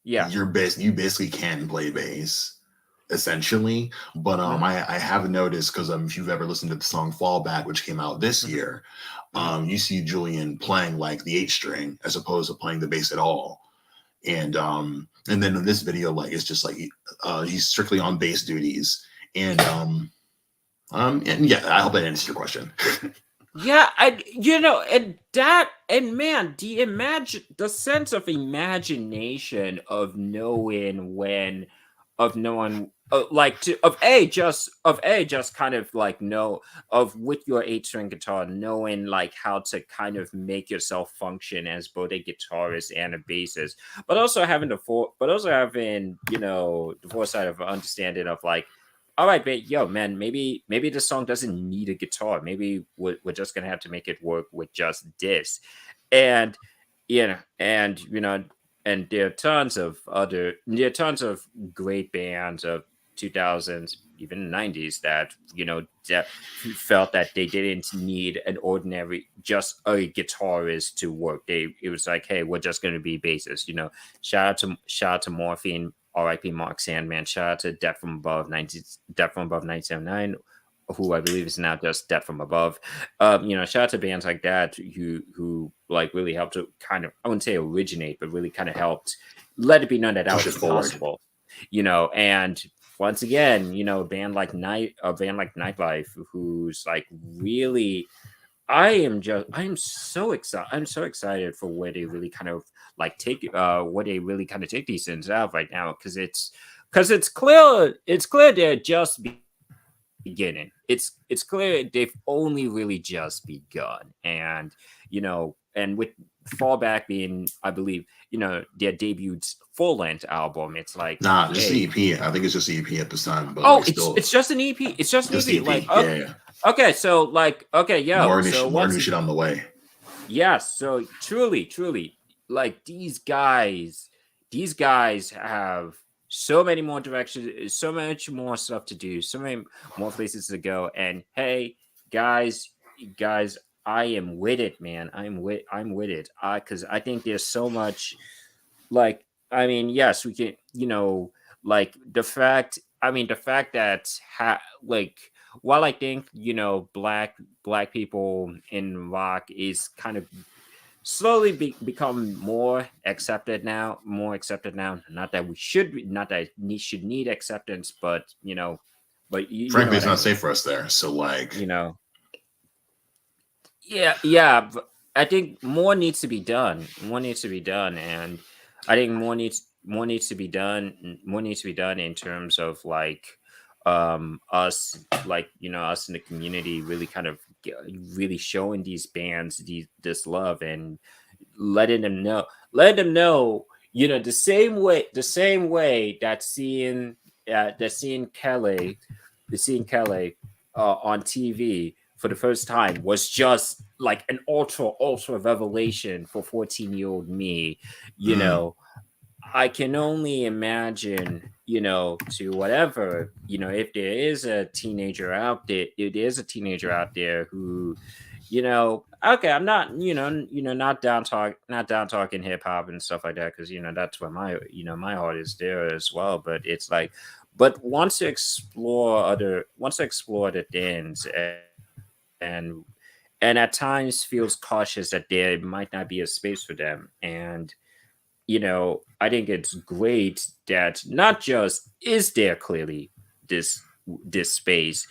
yeah. you basically can play bass essentially. But Mhm, I have noticed because if you've ever listened to the song Fallback, which came out this mhm, year, mhm. you see Julian playing like the eight string as opposed to playing the bass at all. And then in this video, like it's just like he's strictly on bass duties. And yeah, I hope that answers your question. Yeah, and man, the sense of imagination of knowing when, of knowing, like, to of a just kind of like know of with your eight string guitar, knowing like how to kind of make yourself function as both a guitarist and a bassist, but also having the foresight of understanding of like, all right, but yo, man, maybe the song doesn't need a guitar. Maybe we're just gonna have to make it work with just this. And you know, and there are tons of great bands of 2000s, even 90s, that that felt that they didn't need an ordinary just a guitarist to work. It was like, hey, we're just gonna be bassists. Shout out to Morphine, R.I.P. Mark Sandman. Shout out to Death from Above 1979, who I believe is now just Death from Above. Shout out to bands like that who like really helped to kind of, I wouldn't say originate, but really kind of helped let it be known that that Push was it forward. possible. And once again, a band like Nightlife, who's like really, I am so excited. I'm so excited for where they really kind of like where they really kind of take these things out right now, because it's clear they're just beginning. It's clear they've only really just begun. And with Fallback being, I believe, their debut full length album, it's like, Nah, just the hey, EP. I think it's just the EP at this time, but oh, like still, it's just an EP. It's just an just the EP. Like, EP. Yeah, yeah. okay, so like, okay, yo, so More new once, shit on the way. yes, so truly, like these guys have so many more directions, so much more stuff to do, so many more places to go. And hey, guys, guys, I am with it, man. I'm with it. Because I think there's so much, like, I mean, yes, we can, like the fact that like, while I think black people in rock is kind of slowly become more accepted now. Not that we should not that should need acceptance, but you know Frankly, what it's I not mean. safe for us there. So like, you know yeah, I think more needs to be done. And I think more needs to be done in terms of like, us, like, us in the community really kind of really showing these bands this love, and letting them know, letting them know the same way that seeing Kelly on TV for the first time was just like an ultra revelation for 14-year-old me. You Mm. know, I can only imagine, to whatever, if there is a teenager out there, if there's a teenager out there who, okay, I'm not, not down talking hip hop and stuff like that, because that's where my heart is there as well. But it's like, but once to explore the things, and at times feels cautious that there might not be a space for them. And I think it's great that not just is there clearly this this space,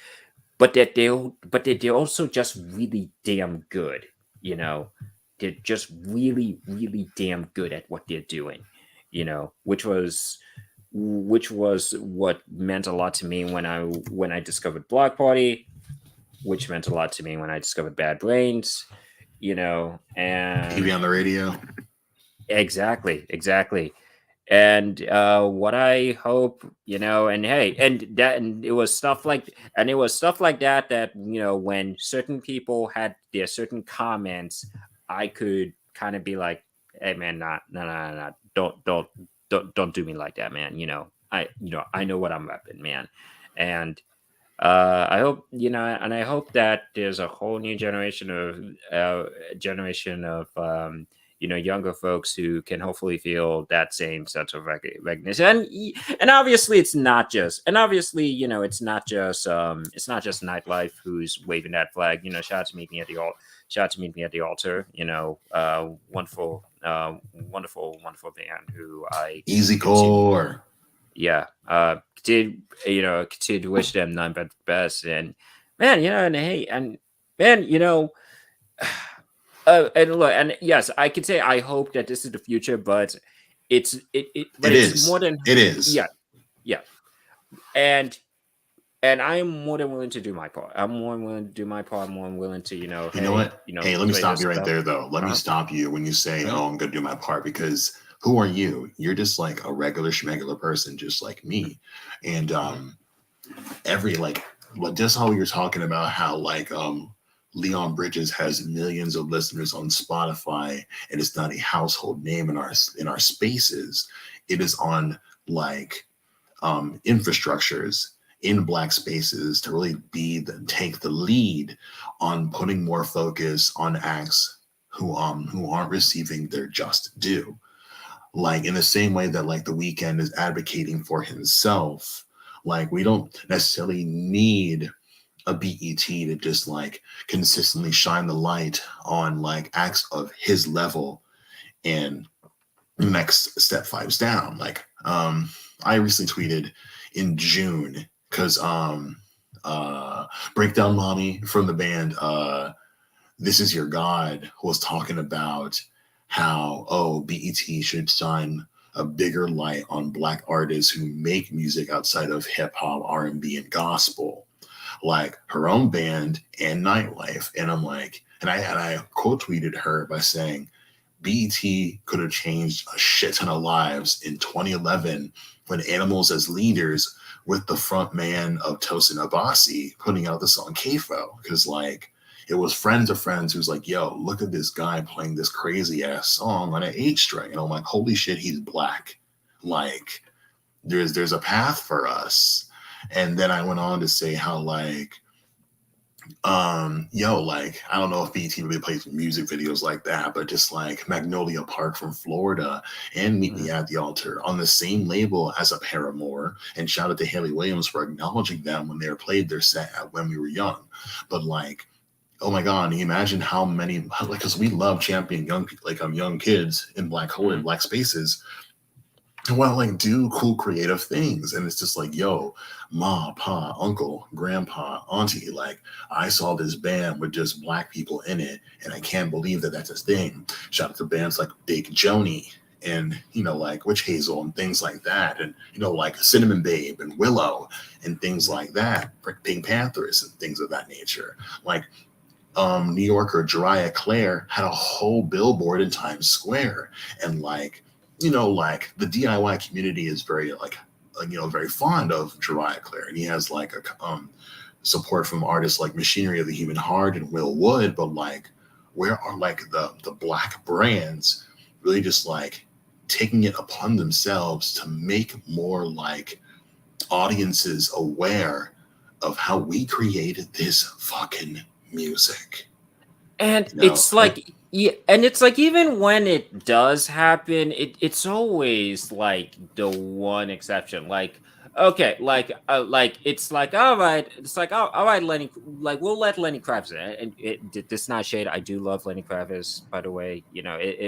but that they're also just really damn good. You know, they're just really damn good at what they're doing. Which was what meant a lot to me when I discovered Block Party, which meant a lot to me when I discovered Bad Brains. TV And on the radio. exactly. And what I hope, and hey, and it was stuff like that, when certain people had their certain comments, I could kind of be like, hey man, not no no no no, don't do me like that, man. I know what I'm repping, man. And I hope, and I hope that there's a whole new generation of younger folks who can hopefully feel that same sense of recognition. And obviously it's not just, it's not just nightlife who's waving that flag. Shout out to meet me at the shout out to meet me at the altar. Wonderful band who I Easy continue core. yeah continue to wish them none but the best. And man, and hey, and man, and look, and yes, I could say I hope that this is the future, but It it's is. more than, It is. yeah, yeah. And I'm more than willing to do my part. I'm more than willing to do my part. I'm more than willing to, You know hey, what? Hey, let me play stop this you right stuff. there, though. Let me Uh-huh. stop you when you say, Uh-huh. "Oh, I'm gonna do my part," because who are you? You're just like a regular schmegular person, just like me. And Uh-huh. every like, just how you're talking about how like Leon Bridges has millions of listeners on Spotify, and it's not a household name in our spaces. It is on like infrastructures in black spaces to really take the lead on putting more focus on acts who aren't receiving their just due. Like in the same way that like the weekend is advocating for himself, like we don't necessarily need a BET to just like consistently shine the light on like acts of his level and next step fives down. Like I recently tweeted in June because Breakdown Mommy from the band This Is Your God was talking about how BET should shine a bigger light on black artists who make music outside of hip hop, R&B, and gospel, like her own band and nightlife. And I'm like, and I quote tweeted her by saying, BET could have changed a shit ton of lives in 2011 when Animals as Leaders with the front man of Tosin Abasi putting out the song Kfo. Because like it was friends of friends who's like, yo, look at this guy playing this crazy ass song on an 8 string. And I'm like, holy shit, he's black. Like there's a path for us. And then I went on to say how like like I don't know if BT really plays music videos like that, but just like Magnolia Park from Florida and Meet Me Mhm. at the Altar on the same label as a Paramore. And shout out to Haley Williams for acknowledging them when they were played their set at When We Were Young. But like, oh my god, can you imagine how many, like, because we love champion young people, like young kids in black hole in Mhm. black spaces want to like do cool creative things. And it's just like, yo, ma, pa, uncle, grandpa, auntie, like I saw this band with just black people in it and I can't believe that that's a thing. Shout out to bands like Big Joni and like Witch Hazel and things like that, and like Cinnamon Babe and Willow and things Mhm. like that, Pink Panthers and things of that nature. Like New Yorker Jariah Clare had a whole billboard in Times Square, and like like the DIY community is very very fond of Jariah Clare, and he has like a support from artists like Machinery of the Human Heart and Will Wood, but like where are like the black brands really just like taking it upon themselves to make more like audiences aware of how we created this fucking music. And You know, it's like, yeah, and it's like even when it does happen, it's always like the one exception. Like, okay, like it's like, all right, it's like, oh, all right, Lenny, like we'll let Lenny Kravitz in. And this not shade. I do love Lenny Kravitz, by the way.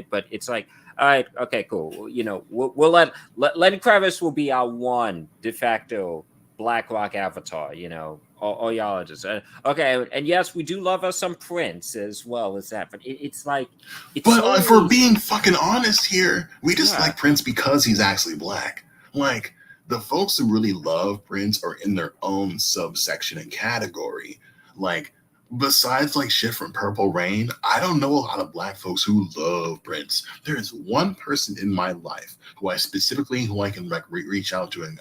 But it's like, all right, okay, cool. We'll let Lenny Kravitz will be our one de facto Black Rock avatar. All y'all are just okay. And yes, we do love us some Prince as well as that, but it's like it's but if we're always, being fucking honest here, we just yeah, like Prince because he's actually black. Like the folks who really love Prince are in their own subsection and category. Like besides like shit from Purple Rain, I don't know a lot of black folks who love Prince. There is one person in my life who I can reach out to, and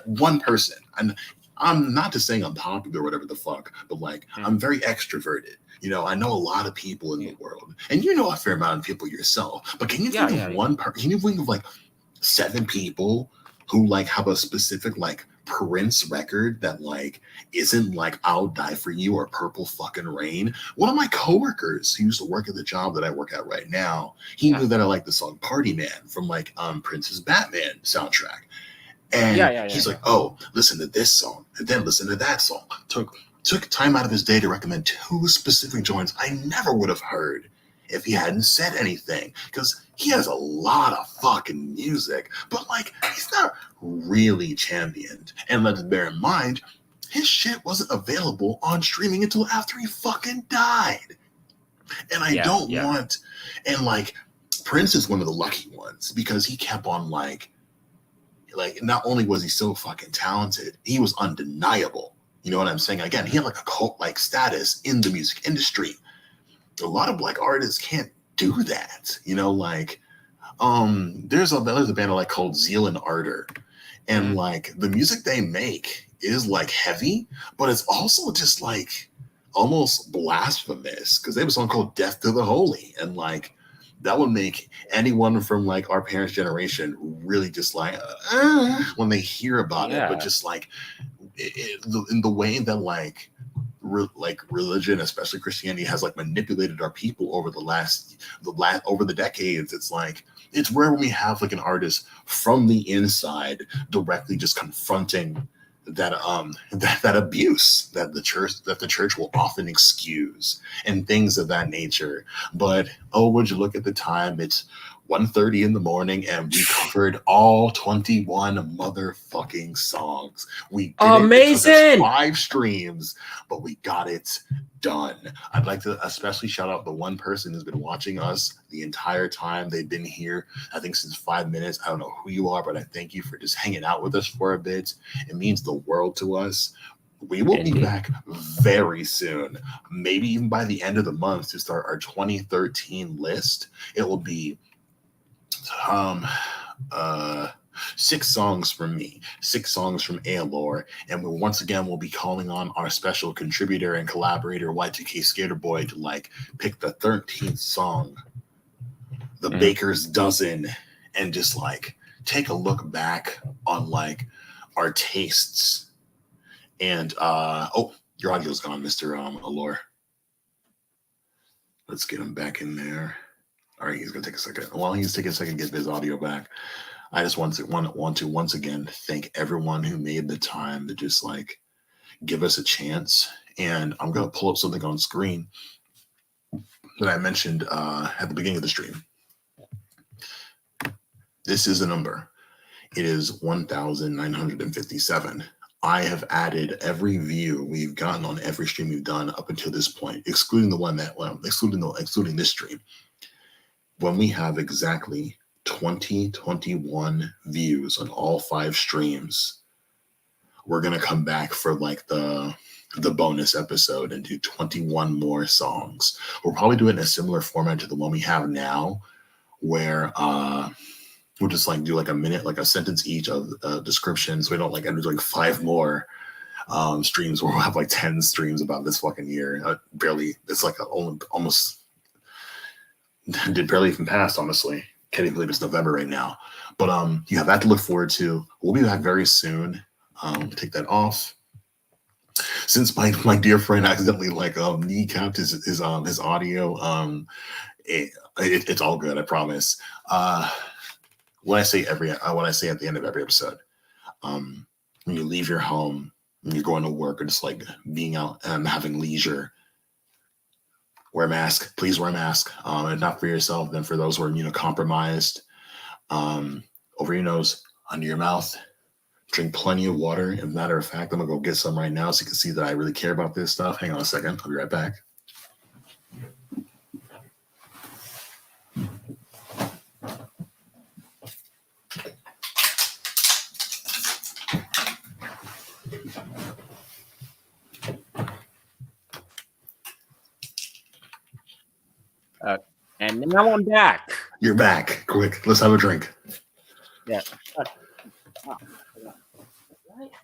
one person. And I'm not just saying I'm popular or whatever the fuck, but like mm, I'm very extroverted. I know a lot of people in yeah, the world, and you know a fair amount of people yourself. But can you yeah, think yeah, of one person? Can you think of like 7 people who like have a specific like Prince record that like isn't like I'll Die for You or Purple fucking Rain? One of my coworkers who used to work at the job that I work at right now, he yeah, knew that I like the song Party Man from like Prince's Batman soundtrack. yeah, And yeah, yeah, he's yeah. like, "Oh, listen to this song, and then listen to that song." Took time out of his day to recommend 2 specific joints I never would have heard if he hadn't said anything. Because he has a lot of fucking music, but like he's not really championed. And let's bear in mind, his shit wasn't available on streaming until after he fucking died. And I Yeah, don't yeah. want, and like Prince is one of the lucky ones because he kept on like not only was he so fucking talented, he was undeniable. You know what I'm saying? Again, he Mhm. had like a cult like status in the music industry. A lot of black artists can't do that. Like there's a band I like called Zeal and Ardor. And Mhm. like the music they make is like heavy, but it's also just like almost blasphemous because they have a song called Death to the Holy. And like that would make anyone from like our parents' generation really just like when they hear about it, but Yeah, just like in the way that like religion, especially Christianity, has like manipulated our people over over the decades. It's like it's rare when we have like an artist from the inside directly just confronting that abuse that the church will often excuse and things of that nature. But oh, would you look at the time? It's 1:30 in the morning and we covered all 21 motherfucking songs. We did it. It took us amazing. 5 streams, but we got it done. I'd like to especially shout out the one person who's been watching us the entire time. They've been here, I think, since 5 minutes. I don't know who you are, but I thank you for just hanging out with us for a bit. It means the world to us. We will be Indeed. back very soon, maybe even by the end of the month, to start our 2013 list. It will be um uh 6 songs from me, 6 songs from Aelor, and once again we'll be calling on our special contributor and collaborator Y2K Skater Boy to like pick the 13th song, the Mhm. baker's dozen, and just like take a look back on like our tastes. And oh, your audio's gone, Mr. Allure. Let's get him back in there. All right, he's gonna take a second. While he's taking a second to get his audio back, I just want to once again thank everyone who made the time to just like give us a chance. And I'm gonna pull up something on screen that I mentioned at the beginning of the stream. This is a number. It is 1,957. I have added every view we've gotten on every stream we've done up until this point, excluding the one that excluding this stream. When we have exactly 2021 views on all 5 streams, we're gonna come back for like the bonus episode and do 21 more songs. We'll probably do it in a similar format to the one we have now, where We'll just like do like a minute, like a sentence each of description, so we don't like end up doing 5 more streams where we'll have like 10 streams about this fucking year. Barely, it's like almost did barely even pass, honestly. Can't even believe it's November right now. But you have that to look forward to. We'll be back very soon. Take that off. Since my dear friend accidentally like kneecapped his audio, it's all good, I promise. What I say at the end of every episode, when you leave your home, when you're going to work, or just like being out and having leisure, wear a mask. Please wear a mask. And not for yourself, then for those who are immunocompromised. Over your nose, under your mouth. Drink plenty of water. As a matter of fact, I'm gonna go get some right now so you can see that I really care about this stuff. Hang on a second. I'll be right back. And now I'm back. You're back. Quick, let's have a drink. Yeah.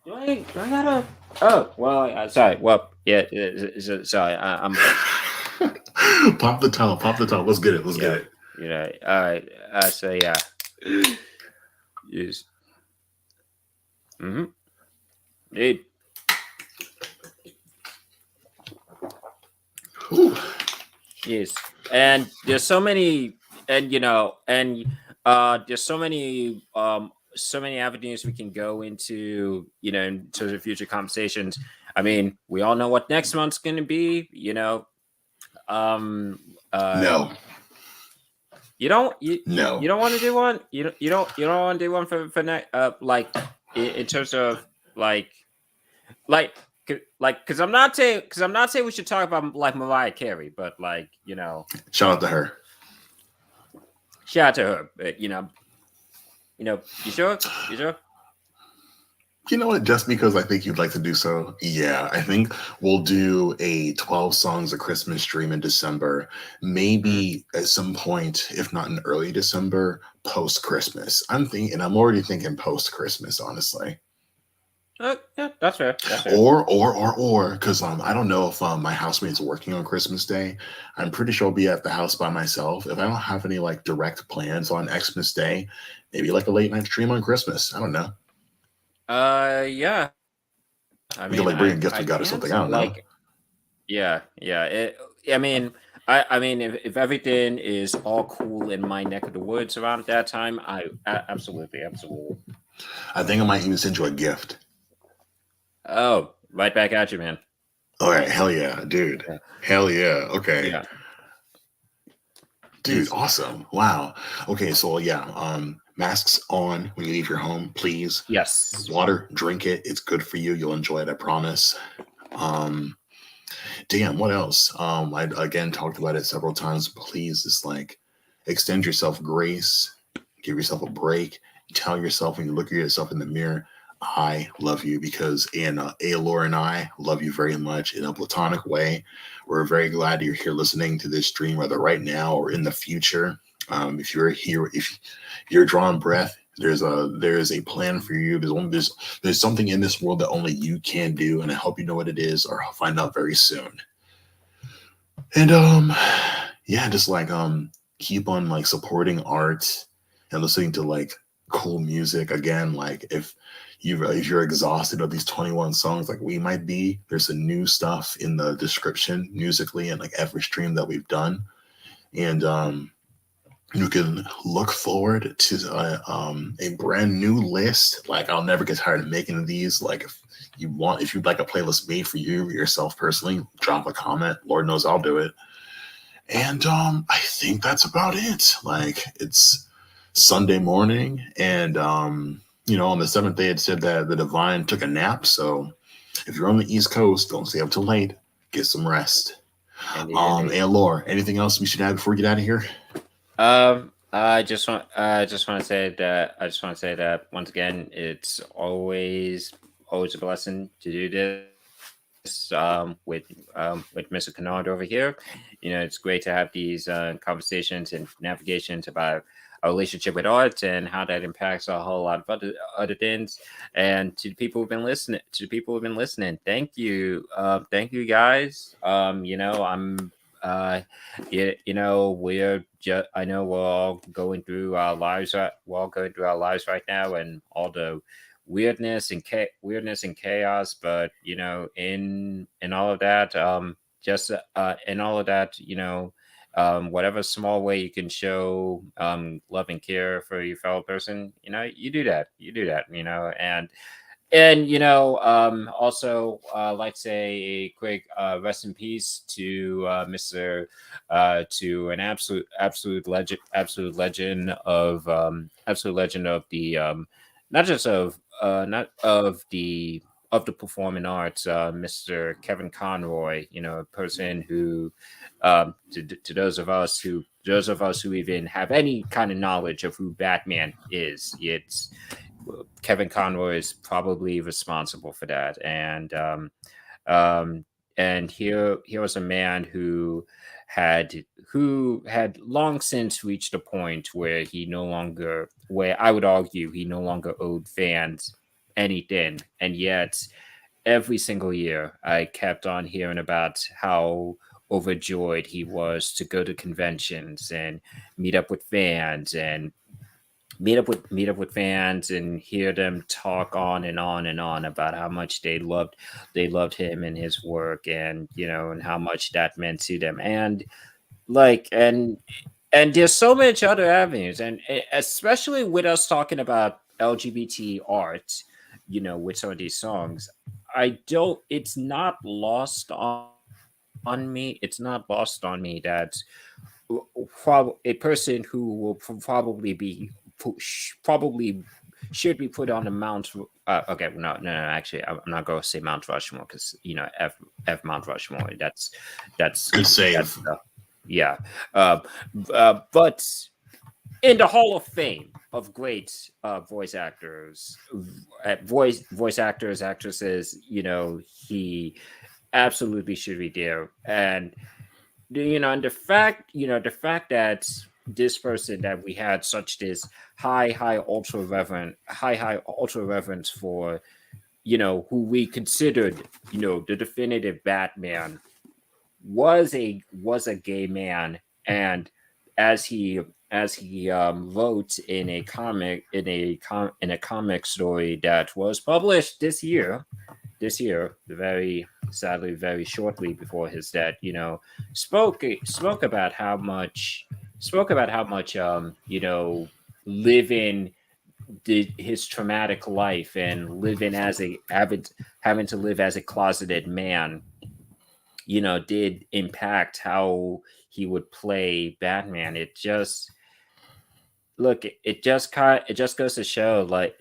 Do I gotta? Oh, well, sorry. Well, yeah. Sorry, I'm. Pop the top. Let's get it. Get it. You know. All right. So yeah. Yes. Mm-hmm. Indeed. Ooh. Yes. And there's so many, and there's so many avenues we can go into, in terms of future conversations. I mean, we all know what next month's going to be, No. You don't No. You don't want to do one? You don't want to do one for next like in terms of like because I'm not saying we should talk about like Mariah Carey, but like, shout out to her. But you sure? You know what? Just because I think you'd like to do so, yeah. I think we'll do a 12 songs of Christmas stream in December. Maybe at some point, if not in early December, post Christmas. I'm already thinking post Christmas, honestly. Yeah, that's fair. Or, because I don't know if my housemate's working on Christmas Day. I'm pretty sure I'll be at the house by myself. If I don't have any like direct plans on Xmas Day, maybe like a late night stream on Christmas. I don't know. Yeah. I mean, you can like bring a gift of God or something. I don't know. Yeah. I mean, if everything is all cool in my neck of the woods around that time, absolutely. I think I might even send you a gift. Oh, right back at you, man. All right, hell yeah, dude. Yeah. Hell yeah. Okay. Yeah. Dude, awesome. Wow. Okay, so yeah, masks on when you leave your home, please. Yes. Water, drink it. It's good for you. You'll enjoy it, I promise. Damn, what else? I again talked about it several times. Please just like extend yourself grace, give yourself a break, tell yourself when you look at yourself in the mirror, I love you, because Laura and I love you very much in a platonic way. We're very glad you're here listening to this stream, whether right now or in the future. If you're here, if you're drawing breath, there is a plan for you. There's something in this world that only you can do, and I hope you know what it is, or I'll find out very soon. And yeah, just like keep on like supporting art and listening to like cool music. Again, like if you're exhausted of these 21 songs like we might be, there's some new stuff in the description musically and like every stream that we've done. And you can look forward to a brand new list. Like I'll never get tired of making these. Like if you'd like a playlist made for you yourself personally, drop a comment. Lord knows I'll do it. And I think that's about it. Like it's Sunday morning, and on the seventh day it said that the divine took a nap. So if you're on the East Coast, don't stay up too late. Get some rest. And Laura, anything else we should add before we get out of here? I just want to say that once again, it's always a blessing to do this with Mr. Kennard over here. It's great to have these conversations and navigations about relationship with art and how that impacts a whole lot of other things. And to the people who've been listening, thank you guys. We're just, I know we're all going through our lives. We're all going through our lives right now, and all the weirdness and chaos. But in all of that, just in all of that, whatever small way you can show love and care for your fellow person, you do that, and also like to say a quick rest in peace to Mr. To an absolute legend of the not just of not of the performing arts, Mr. Kevin Conroy. A person who, to those of us who even have any kind of knowledge of who Batman is, it's Kevin Conroy is probably responsible for that. And here was a man who had long since reached a point where where I would argue he no longer owed fans anything, and yet every single year I kept on hearing about how overjoyed he was to go to conventions and meet up with fans and meet up with fans and hear them talk on and on and on about how much they loved him and his work, and and how much that meant to them. And like and there's so much other avenues, and especially with us talking about LGBT art, with some of these songs, I don't it's not lost on me. It's not lost on me that a person who will probably probably should be put on the Mount. Okay, no. Actually, I'm not going to say Mount Rushmore, because F Mount Rushmore. That's Good save. yeah. But in the Hall of Fame of great voice actors, voice actors, actresses, he absolutely should be there. And and the fact that this person that we had such this high ultra reverence for, who we considered, the definitive Batman, was a gay man. And as he wrote in a comic story that was published very sadly, very shortly before his death, spoke about how much living his traumatic life and having to live as a closeted man, did impact how he would play Batman. It just it just goes to show, like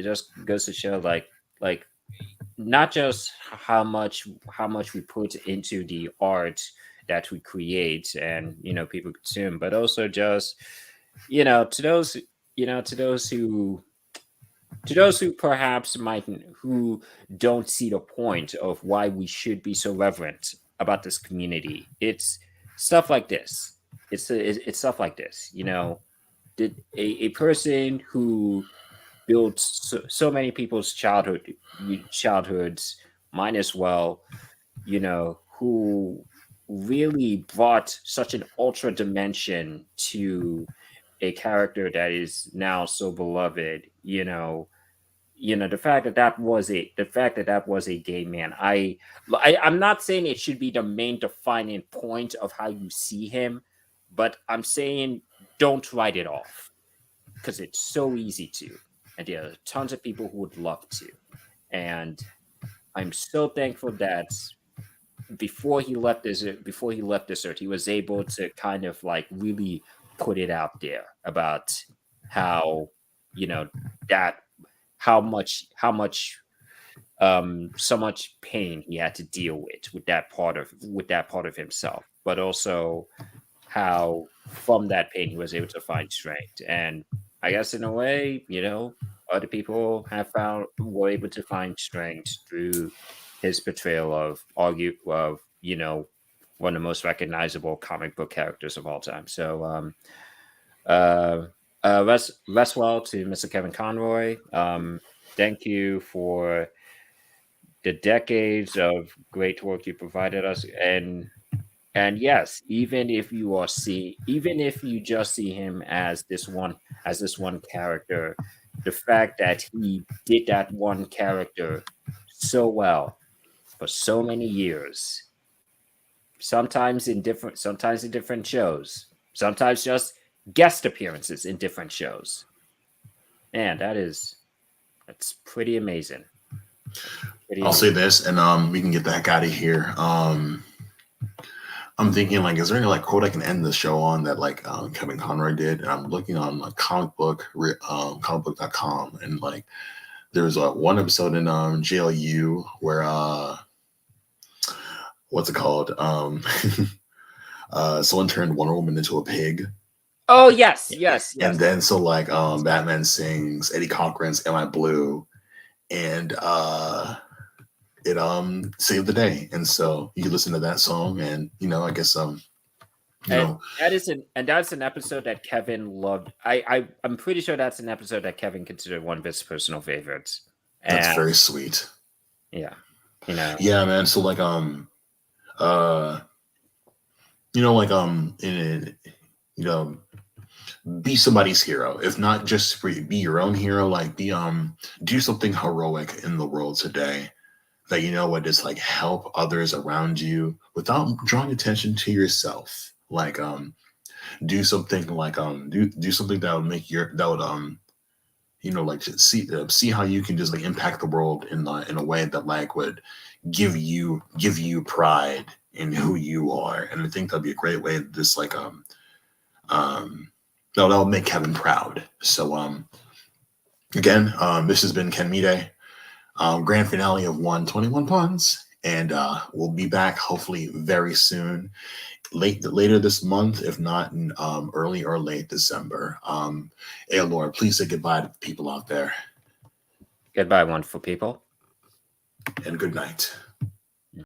not just how much we put into the art that we create and people consume, but also just to those to those who perhaps might who don't see the point of why we should be so reverent about this community. It's stuff like this. It's stuff like this. Did a person who built so many people's childhoods, mine as well, who really brought such an ultra dimension to a character that is now so beloved, the fact that that was a gay man. I'm not saying it should be the main defining point of how you see him, but I'm saying don't write it off, because it's so easy to, and there are tons of people who would love to. And I'm so thankful that before he left this earth, he was able to kind of like really put it out there about how that so much pain he had to deal with that part of himself, but also how from that pain he was able to find strength. And I guess in a way, other people were able to find strength through his portrayal of one of the most recognizable comic book characters of all time. So Rest well to Mr. Kevin Conroy. Thank you for the decades of great work you provided us, and yes, even if you just see him as this one character, the fact that he did that one character so well for so many years, sometimes in different shows, sometimes just guest appearances in different shows. Man, that's pretty amazing. Pretty I'll say amazing. this, and we can get the heck out of here. I'm thinking like, is there any like quote I can end the show on that like Kevin Conroy did? And I'm looking on like comicbook.com, and like there's one episode in JLU where what's it called? Someone turned Wonder Woman into a pig. Oh yes, yes, And yes. then so like Batman sings Eddie Cochran's Am I Blue? And it saved the day. And so you can listen to that song, and I guess you And know that's an episode that Kevin loved. I'm pretty sure that's an episode that Kevin considered one of his personal favorites. that's And very sweet. yeah, Yeah, man. So like uh like in be somebody's hero. If not just for you, be your own hero. Like do something heroic in the world today that would just like help others around you without drawing attention to yourself. Like do something like do something that would like see how you can just like impact the world in a way that like would give you pride in who you are. And I think that'd be a great way to just like that'll make Kevin proud. So again, this has been Ken Mide, grand finale of 121 puns, and we'll be back hopefully very soon, later this month, if not in early or late December. Hey, Laura, please say goodbye to the people out there, goodbye, wonderful people. and good night.